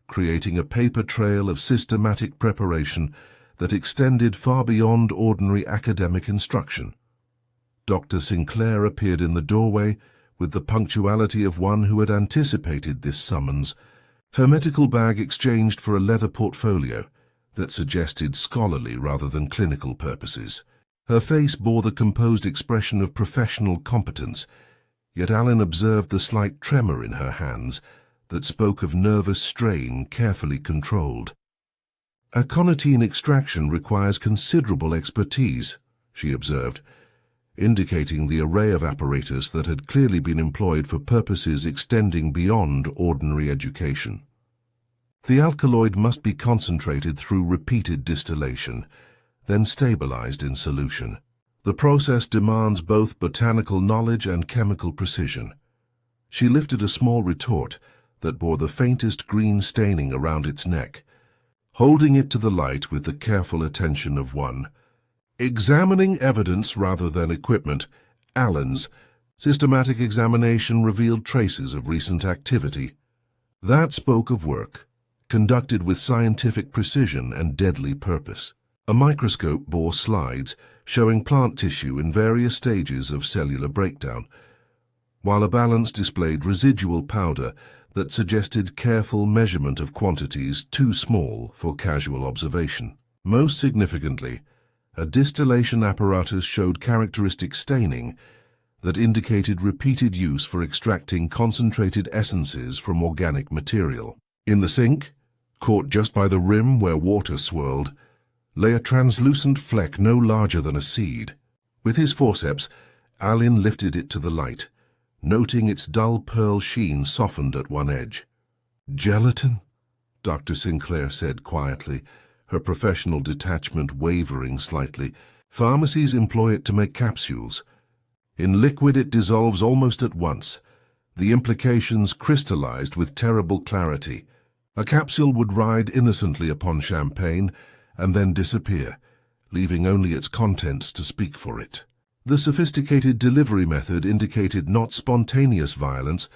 creating a paper trail of systematic preparation that extended far beyond ordinary academic instruction. Dr. Sinclair appeared in the doorway with the punctuality of one who had anticipated this summons, her medical bag exchanged for a leather portfolio that suggested scholarly rather than clinical purposes. Her face bore the composed expression of professional competence, yet Alan observed the slight tremor in her hands that spoke of nervous strain carefully controlled. "Aconitine extraction requires considerable expertise," she observed, indicating the array of apparatus that had clearly been employed for purposes extending beyond ordinary education. The alkaloid must be concentrated through repeated distillation, then stabilized in solution. The process demands both botanical knowledge and chemical precision. She lifted a small retort that bore the faintest green staining around its neck, holding it to the light with the careful attention of one examining evidence rather than equipment. Alan's systematic examination revealed traces of recent activity. That spoke of work, conducted with scientific precision and deadly purpose. A microscope bore slides showing plant tissue in various stages of cellular breakdown, while a balance displayed residual powder that suggested careful measurement of quantities too small for casual observation. Most significantly, a distillation apparatus showed characteristic staining that indicated repeated use for extracting concentrated essences from organic material. In the sink, caught just by the rim where water swirled, lay a translucent fleck no larger than a seed. With his forceps, Alan lifted it to the light, noting its dull pearl sheen softened at one edge. "Gelatin?" Dr. Sinclair said quietly, her professional detachment wavering slightly. "Pharmacies employ it to make capsules. In liquid it dissolves almost at once, the implications crystallized with terrible clarity. A capsule would ride innocently upon champagne and then disappear, leaving only its contents to speak for it. The sophisticated delivery method indicated not spontaneous violence,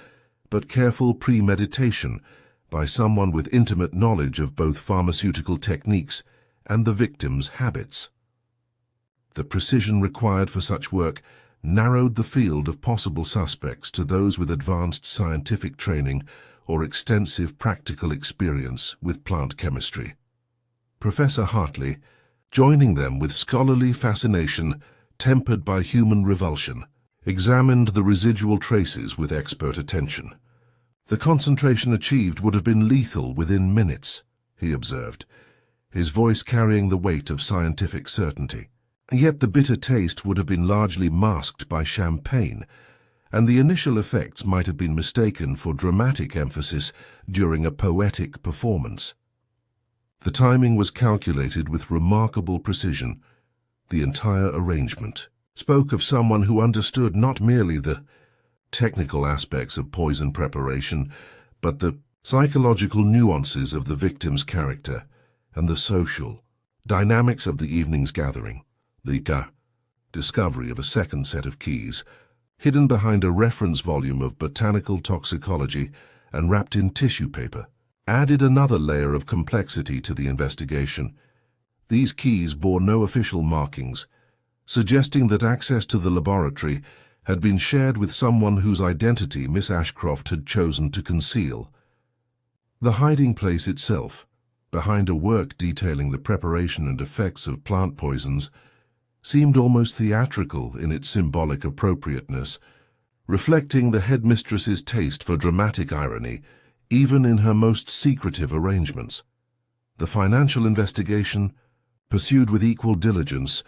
but careful premeditation by someone with intimate knowledge of both pharmaceutical techniques and the victim's habits. The precision required for such work narrowed the field of possible suspects to those with advanced scientific training or extensive practical experience with plant chemistry. Professor Hartley, joining them with scholarly fascination tempered by human revulsion, examined the residual traces with expert attention. The concentration achieved would have been lethal within minutes, he observed, his voice carrying the weight of scientific certainty. Yet the bitter taste would have been largely masked by champagne, and the initial effects might have been mistaken for dramatic emphasis during a poetic performance. The timing was calculated with remarkable precision. The entire arrangement spoke of someone who understood not merely the technical aspects of poison preparation, but the psychological nuances of the victim's character and the social dynamics of the evening's gathering. The discovery of a second set of keys, hidden behind a reference volume of botanical toxicology and wrapped in tissue paper, added another layer of complexity to the investigation. These keys bore no official markings, suggesting that access to the laboratory had been shared with someone whose identity Miss Ashcroft had chosen to conceal. The hiding place itself, behind a work detailing the preparation and effects of plant poisons, seemed almost theatrical in its symbolic appropriateness, reflecting the headmistress's taste for dramatic irony, even in her most secretive arrangements. The financial investigation, pursued with equal diligence,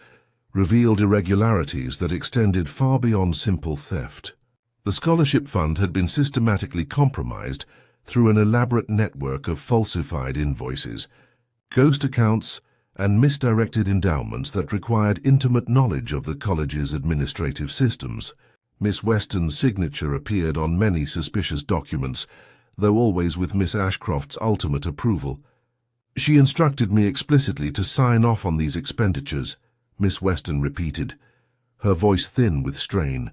revealed irregularities that extended far beyond simple theft. The scholarship fund had been systematically compromised through an elaborate network of falsified invoices, ghost accounts, and misdirected endowments that required intimate knowledge of the college's administrative systems. Miss Weston's signature appeared on many suspicious documents, though always with Miss Ashcroft's ultimate approval. "She instructed me explicitly to sign off on these expenditures," Miss Weston repeated, her voice thin with strain.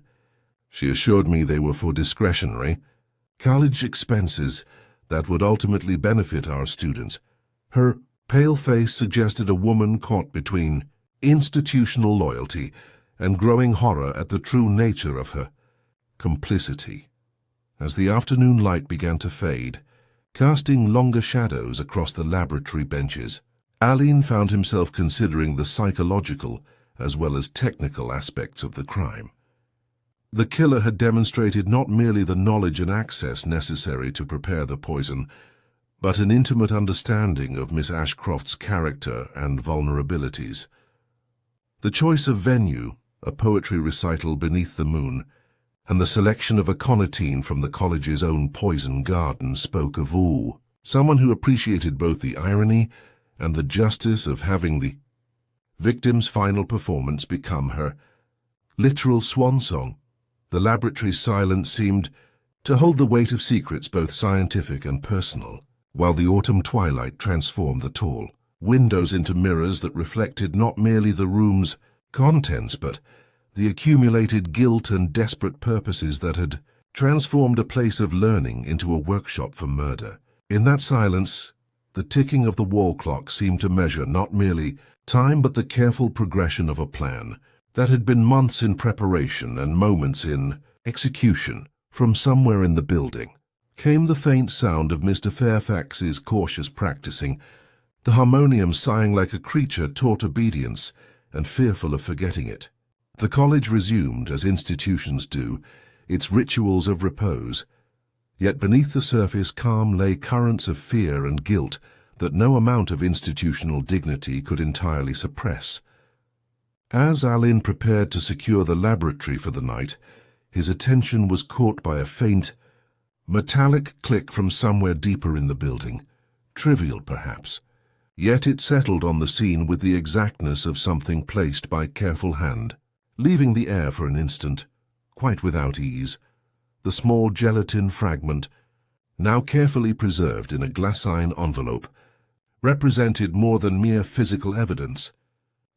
"She assured me they were for discretionary college expenses that would ultimately benefit our students." Her pale face suggested a woman caught between institutional loyalty and growing horror at the true nature of her complicity. As the afternoon light began to fade, casting longer shadows across the laboratory benches, Aline found himself considering the psychological as well as technical aspects of the crime. The killer had demonstrated not merely the knowledge and access necessary to prepare the poison, but an intimate understanding of Miss Ashcroft's character and vulnerabilities. The choice of venue, a poetry recital beneath the moon, and the selection of a conatine from the college's own poison garden spoke of someone who appreciated both the irony and the justice of having the victim's final performance become her literal swan song. The laboratory's silence seemed to hold the weight of secrets both scientific and personal, while the autumn twilight transformed the tall windows into mirrors that reflected not merely the room's contents, but the accumulated guilt and desperate purposes that had transformed a place of learning into a workshop for murder. In that silence, the ticking of the wall clock seemed to measure not merely time but the careful progression of a plan that had been months in preparation and moments in execution. From somewhere in the building came the faint sound of Mr. Fairfax's cautious practicing, the harmonium sighing like a creature taught obedience and fearful of forgetting it. The college resumed, as institutions do, its rituals of repose, yet beneath the surface calm lay currents of fear and guilt that no amount of institutional dignity could entirely suppress. As Aline prepared to secure the laboratory for the night, his attention was caught by a faint, metallic click from somewhere deeper in the building, trivial perhaps, yet it settled on the scene with the exactness of something placed by careful hand. Leaving the air for an instant, quite without ease, the small gelatin fragment, now carefully preserved in a glassine envelope, represented more than mere physical evidence.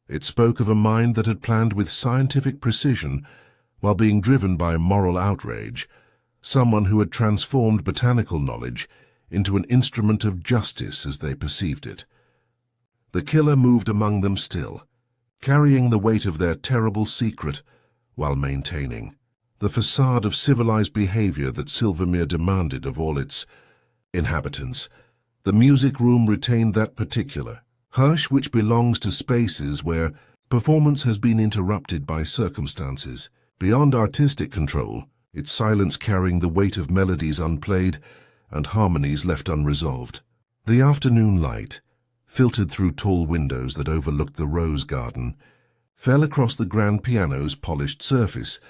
It spoke of a mind that had planned with scientific precision while being driven by moral outrage, someone who had transformed botanical knowledge into an instrument of justice as they perceived it. The killer moved among them still, carrying the weight of their terrible secret while maintaining the facade of civilized behavior that Silvermere demanded of all its inhabitants. The music room retained that particular hush which belongs to spaces where performance has been interrupted by circumstances beyond artistic control, its silence carrying the weight of melodies unplayed and harmonies left unresolved. The afternoon light, filtered through tall windows that overlooked the rose garden, fell across the grand piano's polished surface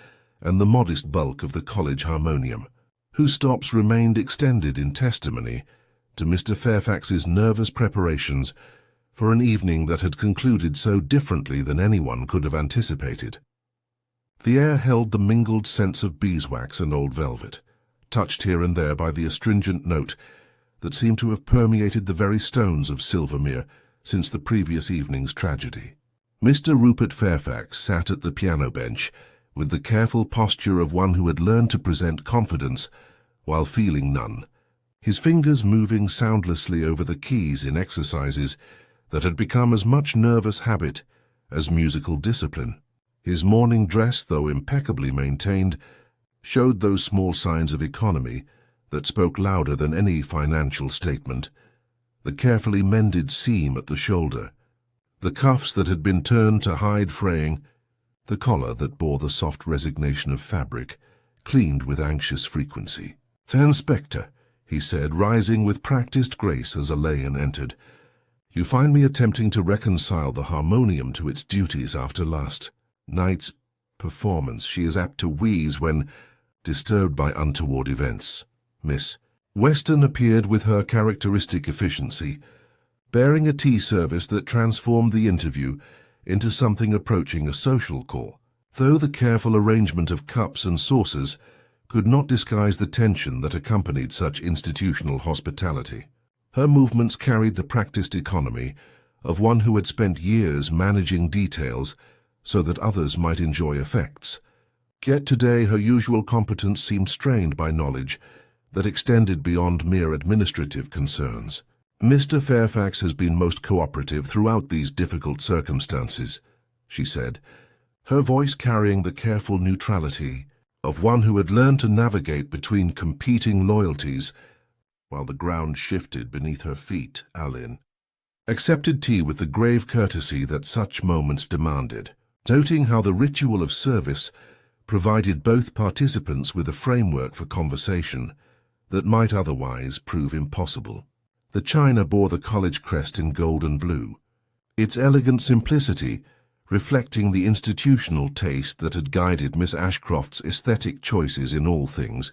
and the modest bulk of the college harmonium, whose stops remained extended in testimony to Mr. Fairfax's nervous preparations for an evening that had concluded so differently than anyone could have anticipated. The air held the mingled scents of beeswax and old velvet, touched here and there by the astringent note that seemed to have permeated the very stones of Silvermere since the previous evening's tragedy. Mr. Rupert Fairfax sat at the piano bench with the careful posture of one who had learned to present confidence while feeling none, his fingers moving soundlessly over the keys in exercises that had become as much nervous habit as musical discipline. His morning dress, though impeccably maintained, showed those small signs of economy that spoke louder than any financial statement: the carefully mended seam at the shoulder, the cuffs that had been turned to hide fraying, the collar that bore the soft resignation of fabric, cleaned with anxious frequency. "Sir Inspector," he said, rising with practiced grace as Alain entered, "you find me attempting to reconcile the harmonium to its duties after last night's performance." She is apt to wheeze when disturbed by untoward events. Miss Weston appeared with her characteristic efficiency, bearing a tea service that transformed the interview into something approaching a social call, though the careful arrangement of cups and saucers could not disguise the tension that accompanied such institutional hospitality. Her movements carried the practiced economy of one who had spent years managing details so that others might enjoy effects. Yet today her usual competence seemed strained by knowledge that extended beyond mere administrative concerns. "Mr. Fairfax has been most cooperative throughout these difficult circumstances," she said, her voice carrying the careful neutrality of one who had learned to navigate between competing loyalties while the ground shifted beneath her feet. Alain accepted tea with the grave courtesy that such moments demanded, noting how the ritual of service provided both participants with a framework for conversation that might otherwise prove impossible. The china bore the college crest in gold and blue, its elegant simplicity reflecting the institutional taste that had guided Miss Ashcroft's aesthetic choices in all things,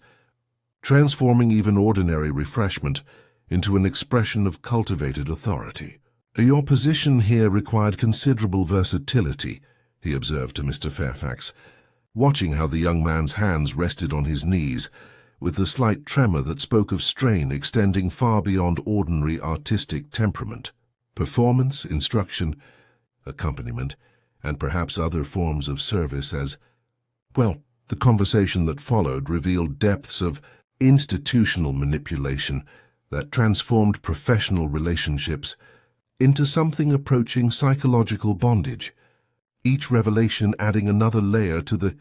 transforming even ordinary refreshment into an expression of cultivated authority. "Your position here required considerable versatility," he observed to Mr. Fairfax, watching how the young man's hands rested on his knees, with the slight tremor that spoke of strain extending far beyond ordinary artistic temperament. Performance, instruction, accompaniment, and perhaps other forms of service as well. The conversation that followed revealed depths of institutional manipulation that transformed professional relationships into something approaching psychological bondage, each revelation adding another layer to the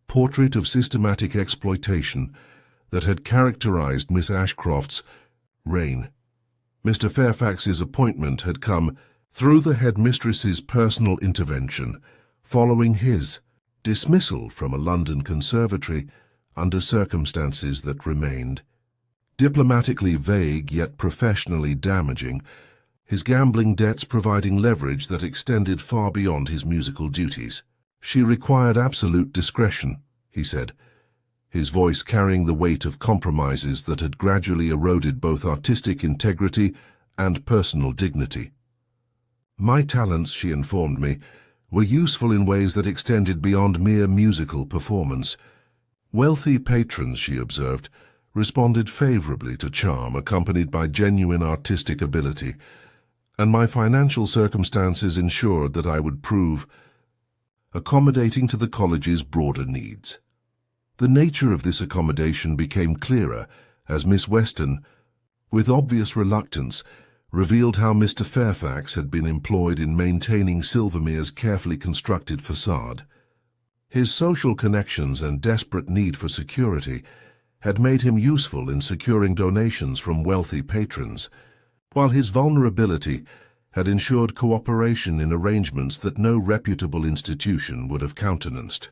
portrait of systematic exploitation that had characterized Miss Ashcroft's reign. Mr. Fairfax's appointment had come through the headmistress's personal intervention, following his dismissal from a London conservatory under circumstances that remained diplomatically vague yet professionally damaging, his gambling debts providing leverage that extended far beyond his musical duties. "She required absolute discretion," he said, his voice carrying the weight of compromises that had gradually eroded both artistic integrity and personal dignity. "My talents," she informed me, "were useful in ways that extended beyond mere musical performance." Wealthy patrons, she observed, responded favorably to charm accompanied by genuine artistic ability, and my financial circumstances ensured that I would prove accommodating to the college's broader needs. The nature of this accommodation became clearer as Miss Weston, with obvious reluctance, revealed how Mr. Fairfax had been employed in maintaining Silvermere's carefully constructed facade. His social connections and desperate need for security had made him useful in securing donations from wealthy patrons, while his vulnerability had ensured cooperation in arrangements that no reputable institution would have countenanced.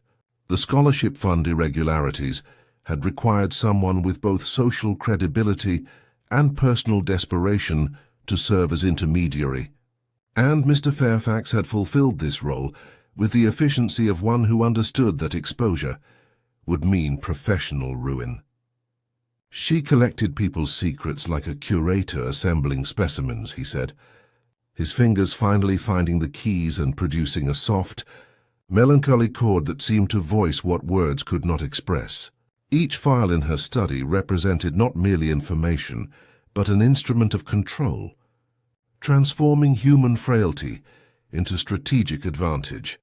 The scholarship fund irregularities had required someone with both social credibility and personal desperation to serve as intermediary, and Mr. Fairfax had fulfilled this role with the efficiency of one who understood that exposure would mean professional ruin. "She collected people's secrets like a curator assembling specimens," he said, his fingers finally finding the keys and producing a soft, melancholy chord that seemed to voice what words could not express. Each file in her study represented not merely information, but an instrument of control, transforming human frailty into strategic advantage.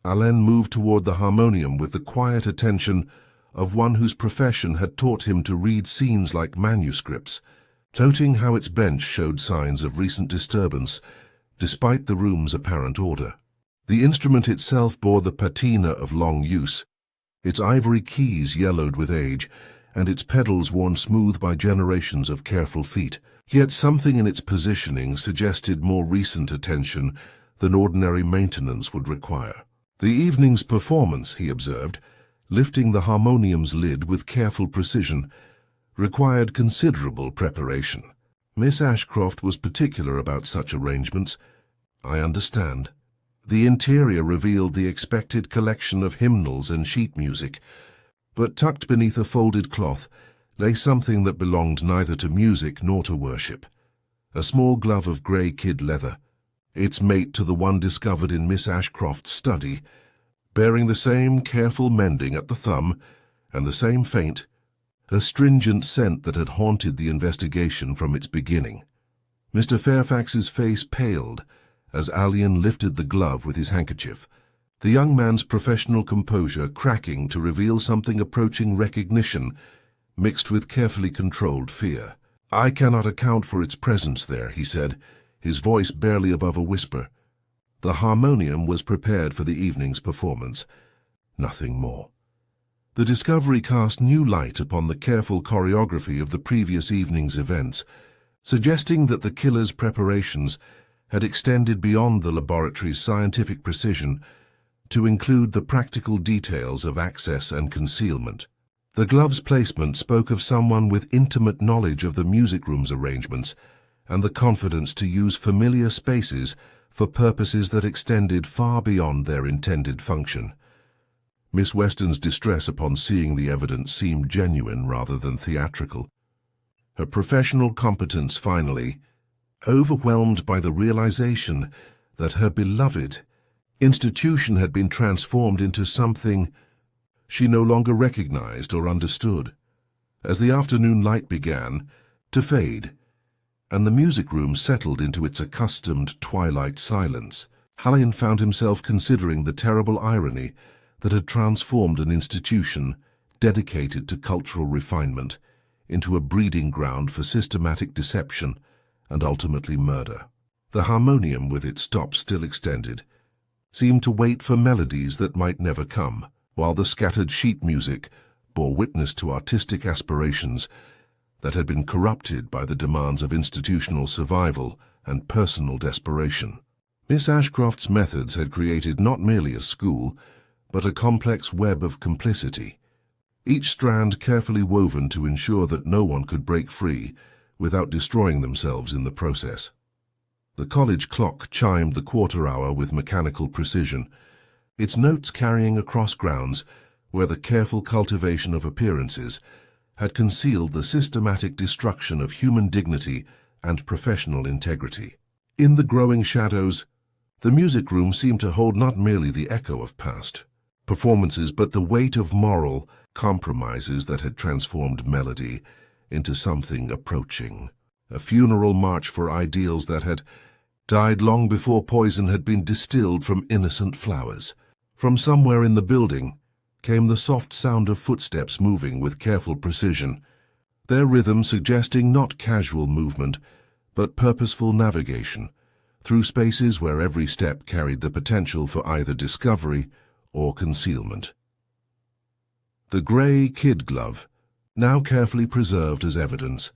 Alain moved toward the harmonium with the quiet attention of one whose profession had taught him to read scenes like manuscripts, noting how its bench showed signs of recent disturbance despite the room's apparent order. The instrument itself bore the patina of long use, its ivory keys yellowed with age, and its pedals worn smooth by generations of careful feet. Yet something in its positioning suggested more recent attention than ordinary maintenance would require. The evening's performance, he observed, lifting the harmonium's lid with careful precision, required considerable preparation. Miss Ashcroft was particular about such arrangements. "I understand." The interior revealed the expected collection of hymnals and sheet music, but tucked beneath a folded cloth lay something that belonged neither to music nor to worship. A small glove of grey kid leather, its mate to the one discovered in Miss Ashcroft's study, bearing the same careful mending at the thumb and the same faint, astringent scent that had haunted the investigation from its beginning. Mr. Fairfax's face paled as Alain lifted the glove with his handkerchief, the young man's professional composure cracking to reveal something approaching recognition mixed with carefully controlled fear. "I cannot account for its presence there," he said, his voice barely above a whisper. The harmonium was prepared for the evening's performance, nothing more. The discovery cast new light upon the careful choreography of the previous evening's events, suggesting that the killer's preparations had extended beyond the laboratory's scientific precision to include the practical details of access and concealment. The glove's placement spoke of someone with intimate knowledge of the music room's arrangements and the confidence to use familiar spaces for purposes that extended far beyond their intended function. Miss Weston's distress upon seeing the evidence seemed genuine rather than theatrical. Her professional competence finally, overwhelmed by the realization that her beloved institution had been transformed into something she no longer recognized or understood. As the afternoon light began to fade, and the music room settled into its accustomed twilight silence, Alain found himself considering the terrible irony that had transformed an institution dedicated to cultural refinement into a breeding ground for systematic deception and ultimately murder. The harmonium, with its stop still extended, seemed to wait for melodies that might never come, while the scattered sheet music bore witness to artistic aspirations that had been corrupted by the demands of institutional survival and personal desperation. Miss Ashcroft's methods had created not merely a school, but a complex web of complicity, each strand carefully woven to ensure that no one could break free without destroying themselves in the process. The college clock chimed the quarter hour with mechanical precision, its notes carrying across grounds where the careful cultivation of appearances had concealed the systematic destruction of human dignity and professional integrity. In the growing shadows, the music room seemed to hold not merely the echo of past performances, but the weight of moral compromises that had transformed melody into something approaching, a funeral march for ideals that had died long before poison had been distilled from innocent flowers. From somewhere in the building came the soft sound of footsteps moving with careful precision, their rhythm suggesting not casual movement, but purposeful navigation through spaces where every step carried the potential for either discovery or concealment. The grey kid glove, now carefully preserved as evidence,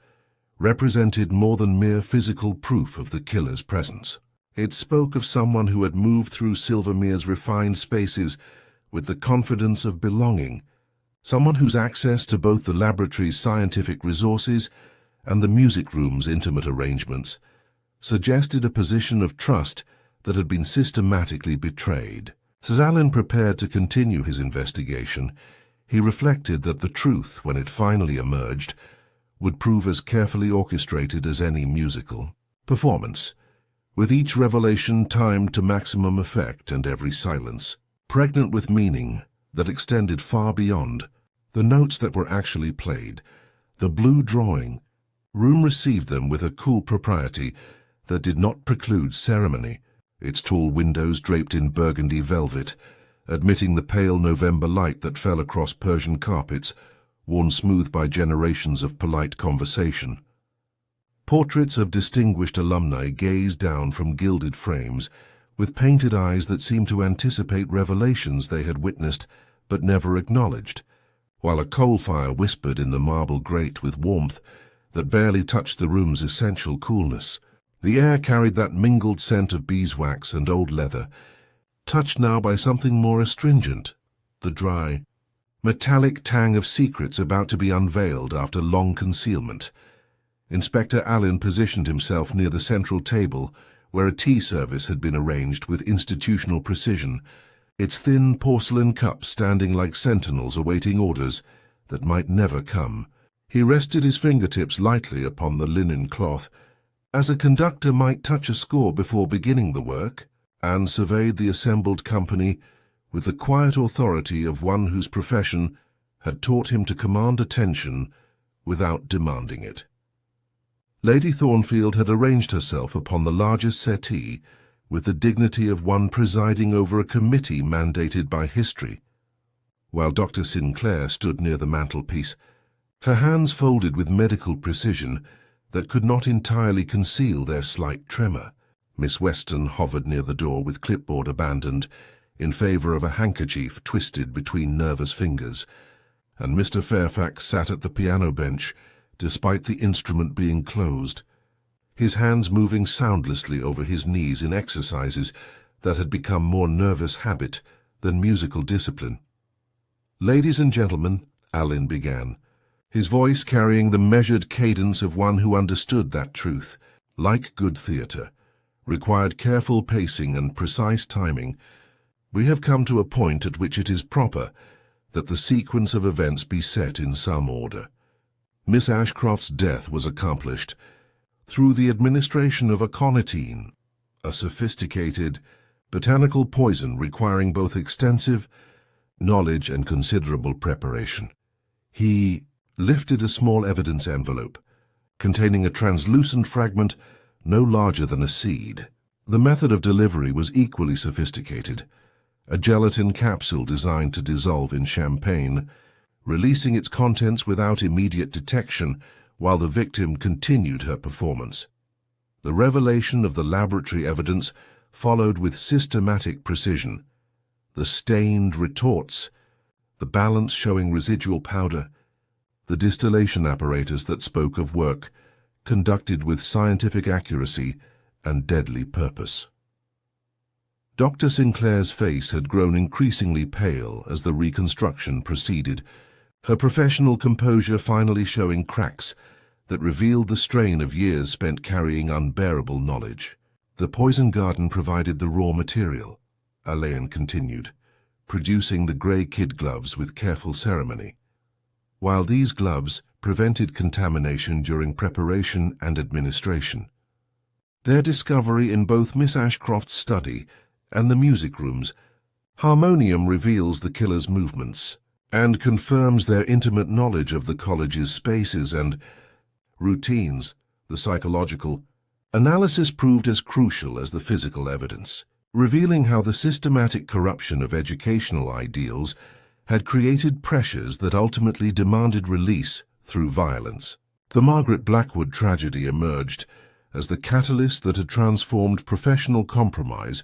represented more than mere physical proof of the killer's presence. It spoke of someone who had moved through Silvermere's refined spaces with the confidence of belonging, someone whose access to both the laboratory's scientific resources and the music room's intimate arrangements suggested a position of trust that had been systematically betrayed. As Allen prepared to continue his investigation, he reflected that the truth, when it finally emerged, would prove as carefully orchestrated as any musical performance, with each revelation timed to maximum effect and every silence pregnant with meaning that extended far beyond the notes that were actually played. The blue drawing room received them with a cool propriety that did not preclude ceremony, its tall windows draped in burgundy velvet, admitting the pale November light that fell across Persian carpets, worn smooth by generations of polite conversation. Portraits of distinguished alumni gazed down from gilded frames, with painted eyes that seemed to anticipate revelations they had witnessed but never acknowledged, while a coal fire whispered in the marble grate with warmth that barely touched the room's essential coolness. The air carried that mingled scent of beeswax and old leather, touched now by something more astringent, the dry, metallic tang of secrets about to be unveiled after long concealment. Inspector Allen positioned himself near the central table, where a tea service had been arranged with institutional precision, its thin porcelain cups standing like sentinels awaiting orders that might never come. He rested his fingertips lightly upon the linen cloth, as a conductor might touch a score before beginning the work, and surveyed the assembled company with the quiet authority of one whose profession had taught him to command attention without demanding it. Lady Thornfield had arranged herself upon the largest settee with the dignity of one presiding over a committee mandated by history, while Dr. Sinclair stood near the mantelpiece, her hands folded with medical precision that could not entirely conceal their slight tremor. Miss Weston hovered near the door with clipboard abandoned in favor of a handkerchief twisted between nervous fingers, and Mr. Fairfax sat at the piano bench despite the instrument being closed, his hands moving soundlessly over his knees in exercises that had become more nervous habit than musical discipline. "Ladies and gentlemen," Allen began, his voice carrying the measured cadence of one who understood that truth, like good theatre, required careful pacing and precise timing. "We have come to a point at which it is proper that the sequence of events be set in some order. Miss Ashcroft's death was accomplished through the administration of aconitine, a sophisticated botanical poison requiring both extensive knowledge and considerable preparation." He lifted a small evidence envelope containing a translucent fragment no larger than a seed. The method of delivery was equally sophisticated, a gelatin capsule designed to dissolve in champagne, releasing its contents without immediate detection while the victim continued her performance. The revelation of the laboratory evidence followed with systematic precision. The stained retorts, the balance showing residual powder, the distillation apparatus that spoke of work conducted with scientific accuracy and deadly purpose. Dr. Sinclair's face had grown increasingly pale as the reconstruction proceeded, her professional composure finally showing cracks that revealed the strain of years spent carrying unbearable knowledge. "The poison garden provided the raw material," Allen continued, producing the grey kid gloves with careful ceremony. "While these gloves prevented contamination during preparation and administration. Their discovery in both Miss Ashcroft's study and the music rooms, harmonium reveals the killer's movements and confirms their intimate knowledge of the college's spaces and routines, the psychological Analysis proved as crucial as the physical evidence, revealing how the systematic corruption of educational ideals had created pressures that ultimately demanded release through violence. The Margaret Blackwood tragedy emerged as the catalyst that had transformed professional compromise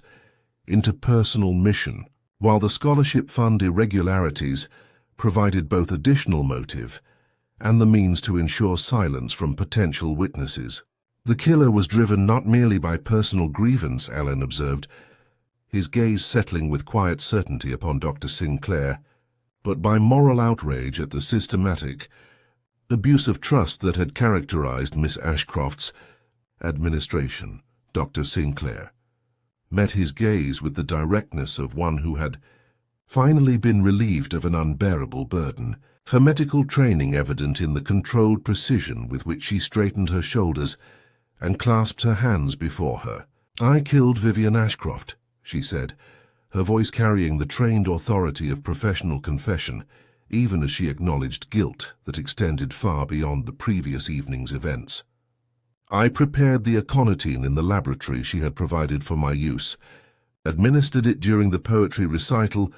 into personal mission, while the scholarship fund irregularities provided both additional motive and the means to ensure silence from potential witnesses. The killer was driven not merely by personal grievance, Ellen observed, his gaze settling with quiet certainty upon Dr. Sinclair, but by moral outrage at the systematic abuse of trust that had characterized Miss Ashcroft's administration. Dr. Sinclair met his gaze with the directness of one who had finally been relieved of an unbearable burden, her medical training evident in the controlled precision with which she straightened her shoulders and clasped her hands before her. "I killed Vivian Ashcroft," she said, her voice carrying the trained authority of professional confession, even as she acknowledged guilt that extended far beyond the previous evening's events. "I prepared the aconitine in the laboratory she had provided for my use, administered it during the poetry recital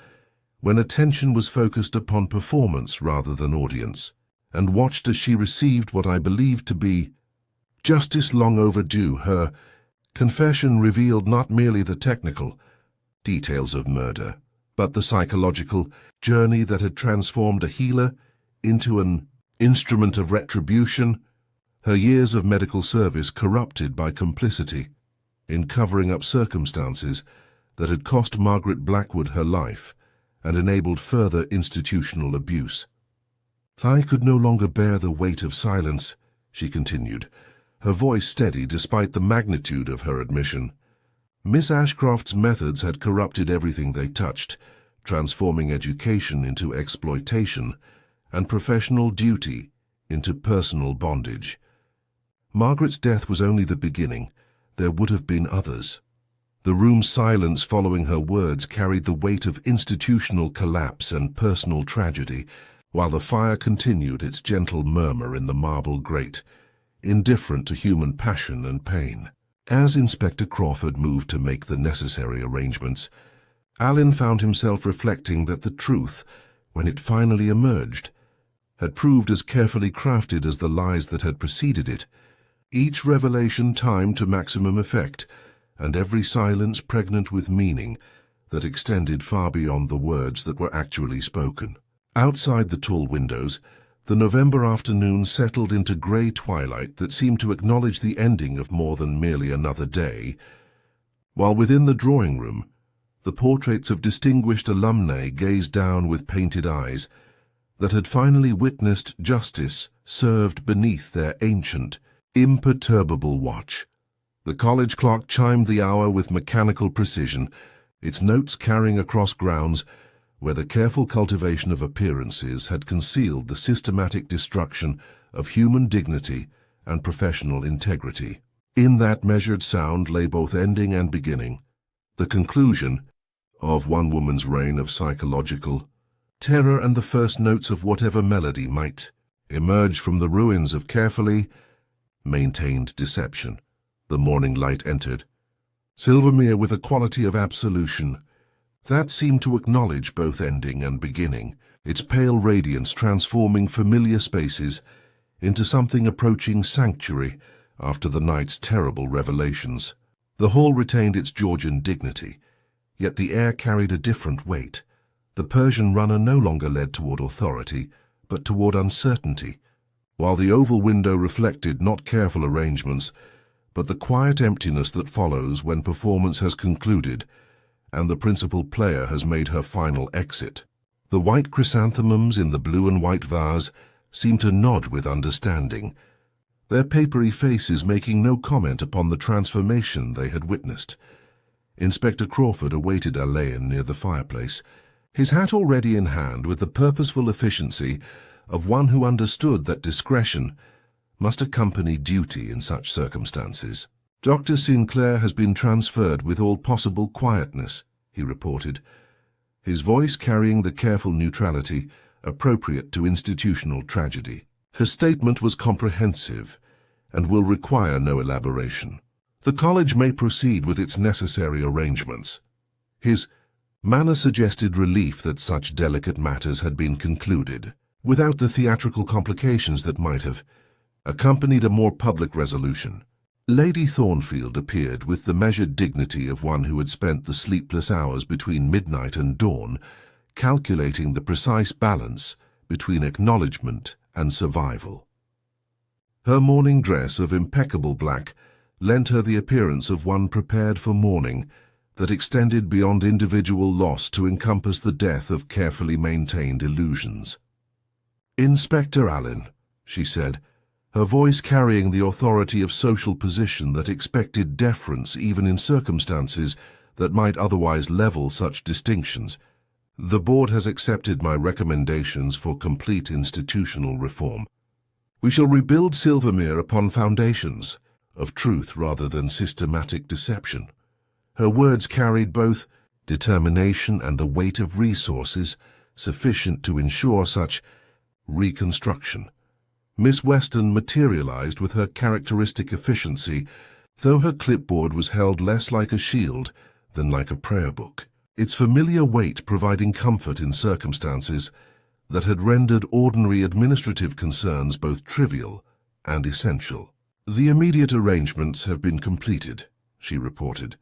when attention was focused upon performance rather than audience, and watched as she received what I believed to be justice long overdue." Her confession revealed not merely the technical details of murder, but the psychological journey that had transformed a healer into an instrument of retribution, her years of medical service corrupted by complicity in covering up circumstances that had cost Margaret Blackwood her life and enabled further institutional abuse. "I could no longer bear the weight of silence," she continued, her voice steady despite the magnitude of her admission. "Miss Ashcroft's methods had corrupted everything they touched, transforming education into exploitation and professional duty into personal bondage. Margaret's death was only the beginning. There would have been others." The room's silence following her words carried the weight of institutional collapse and personal tragedy, while the fire continued its gentle murmur in the marble grate, indifferent to human passion and pain. As Inspector Crawford moved to make the necessary arrangements, Alan found himself reflecting that the truth, when it finally emerged, had proved as carefully crafted as the lies that had preceded it, each revelation timed to maximum effect, and every silence pregnant with meaning that extended far beyond the words that were actually spoken. Outside the tall windows, the November afternoon settled into grey twilight that seemed to acknowledge the ending of more than merely another day, while within the drawing room, the portraits of distinguished alumnae gazed down with painted eyes that had finally witnessed justice served beneath their ancient, imperturbable watch. The college clock chimed the hour with mechanical precision, its notes carrying across grounds where the careful cultivation of appearances had concealed the systematic destruction of human dignity and professional integrity. In that measured sound lay both ending and beginning, the conclusion of one woman's reign of psychological terror and the first notes of whatever melody might emerge from the ruins of carefully maintained deception. The morning light entered, Silvermere with a quality of absolution that seemed to acknowledge both ending and beginning, its pale radiance transforming familiar spaces into something approaching sanctuary after the night's terrible revelations. The hall retained its Georgian dignity, yet the air carried a different weight. The Persian runner no longer led toward authority, but toward uncertainty, while the oval window reflected not careful arrangements, but the quiet emptiness that follows when performance has concluded and the principal player has made her final exit. The white chrysanthemums in the blue and white vase seemed to nod with understanding, their papery faces making no comment upon the transformation they had witnessed. Inspector Crawford awaited Alain near the fireplace, his hat already in hand with the purposeful efficiency of one who understood that discretion must accompany duty in such circumstances. "Dr. Sinclair has been transferred with all possible quietness," he reported, his voice carrying the careful neutrality appropriate to institutional tragedy. "Her statement was comprehensive and will require no elaboration. The college may proceed with its necessary arrangements. His manner suggested relief that such delicate matters had been concluded, without the theatrical complications that might have accompanied a more public resolution. Lady Thornfield appeared with the measured dignity of one who had spent the sleepless hours between midnight and dawn, calculating the precise balance between acknowledgement and survival. Her morning dress of impeccable black lent her the appearance of one prepared for mourning that extended beyond individual loss to encompass the death of carefully maintained illusions. "Inspector Allen," she said, her voice carrying the authority of social position that expected deference even in circumstances that might otherwise level such distinctions. "The board has accepted my recommendations for complete institutional reform. We shall rebuild Silvermere upon foundations of truth rather than systematic deception." Her words carried both determination and the weight of resources sufficient to ensure such reconstruction. Miss Weston materialized with her characteristic efficiency, though her clipboard was held less like a shield than like a prayer book, its familiar weight providing comfort in circumstances that had rendered ordinary administrative concerns both trivial and essential. "The immediate arrangements have been completed," she reported,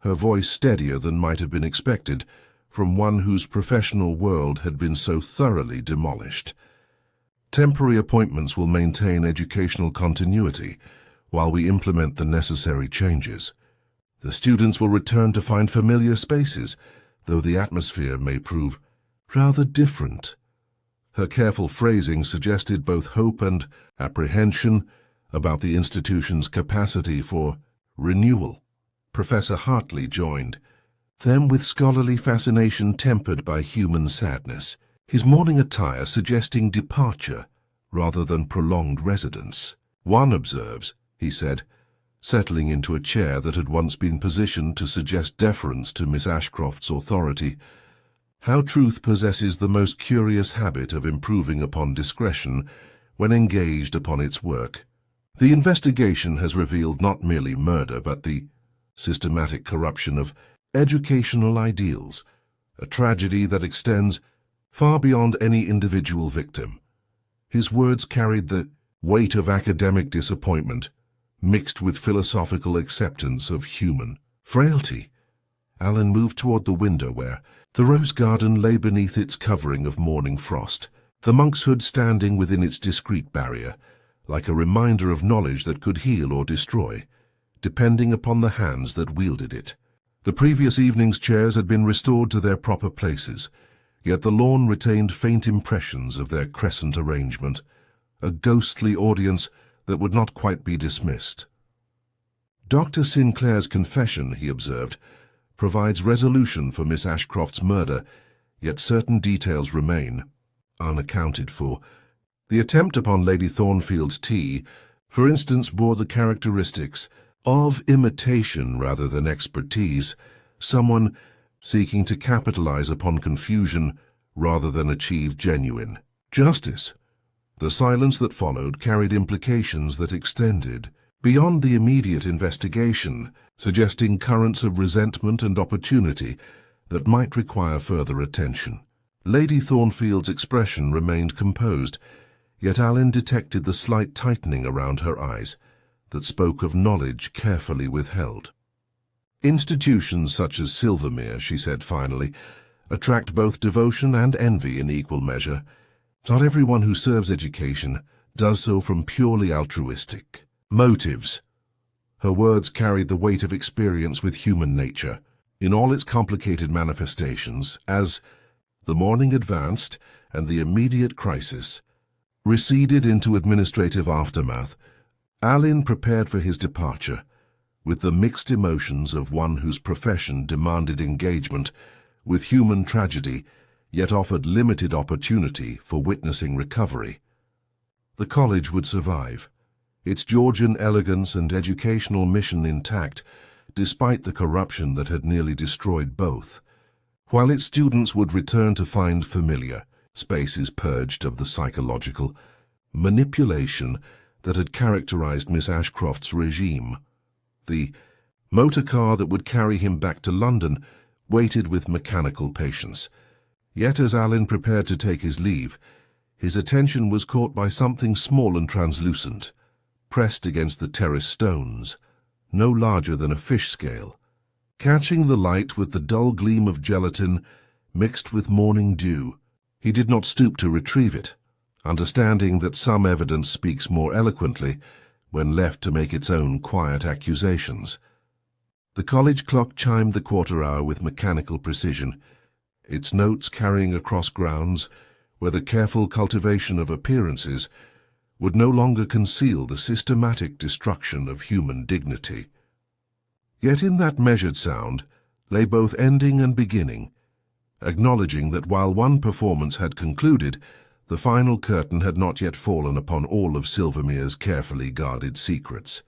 her voice steadier than might have been expected from one whose professional world had been so thoroughly demolished. "Temporary appointments will maintain educational continuity while we implement the necessary changes. The students will return to find familiar spaces, though the atmosphere may prove rather different." Her careful phrasing suggested both hope and apprehension about the institution's capacity for renewal. Professor Hartley joined them with scholarly fascination tempered by human sadness, his morning attire suggesting departure rather than prolonged residence. "One observes," he said, settling into a chair that had once been positioned to suggest deference to Miss Ashcroft's authority, "how truth possesses the most curious habit of improving upon discretion when engaged upon its work. The investigation has revealed not merely murder, but the systematic corruption of educational ideals, a tragedy that extends far beyond any individual victim." His words carried the weight of academic disappointment, mixed with philosophical acceptance of human frailty. Allen moved toward the window where the rose garden lay beneath its covering of morning frost, the monk's hood standing within its discreet barrier, like a reminder of knowledge that could heal or destroy, depending upon the hands that wielded it. The previous evening's chairs had been restored to their proper places, yet the lawn retained faint impressions of their crescent arrangement, a ghostly audience that would not quite be dismissed. "Dr. Sinclair's confession," he observed, "provides resolution for Miss Ashcroft's murder, yet certain details remain unaccounted for. The attempt upon Lady Thornfield's tea, for instance, bore the characteristics of imitation rather than expertise, someone seeking to capitalize upon confusion rather than achieve genuine justice." The silence that followed carried implications that extended beyond the immediate investigation, suggesting currents of resentment and opportunity that might require further attention. Lady Thornfield's expression remained composed, yet Allen detected the slight tightening around her eyes that spoke of knowledge carefully withheld. "Institutions such as Silvermere," she said finally, "attract both devotion and envy in equal measure. Not everyone who serves education does so from purely altruistic motives." Her words carried the weight of experience with human nature, in all its complicated manifestations, as the morning advanced and the immediate crisis receded into administrative aftermath. Allen prepared for his departure, with the mixed emotions of one whose profession demanded engagement with human tragedy, yet offered limited opportunity for witnessing recovery. The college would survive, its Georgian elegance and educational mission intact, despite the corruption that had nearly destroyed both, while its students would return to find familiar spaces purged of the psychological manipulation that had characterized Miss Ashcroft's regime. The motor car that would carry him back to London waited with mechanical patience. Yet as Alan prepared to take his leave, his attention was caught by something small and translucent, pressed against the terrace stones, no larger than a fish scale. Catching the light with the dull gleam of gelatin mixed with morning dew, he did not stoop to retrieve it, understanding that some evidence speaks more eloquently when left to make its own quiet accusations. The college clock chimed the quarter hour with mechanical precision, its notes carrying across grounds where the careful cultivation of appearances would no longer conceal the systematic destruction of human dignity. Yet in that measured sound lay both ending and beginning, acknowledging that while one performance had concluded, the final curtain had not yet fallen upon all of Silvermere's carefully guarded secrets.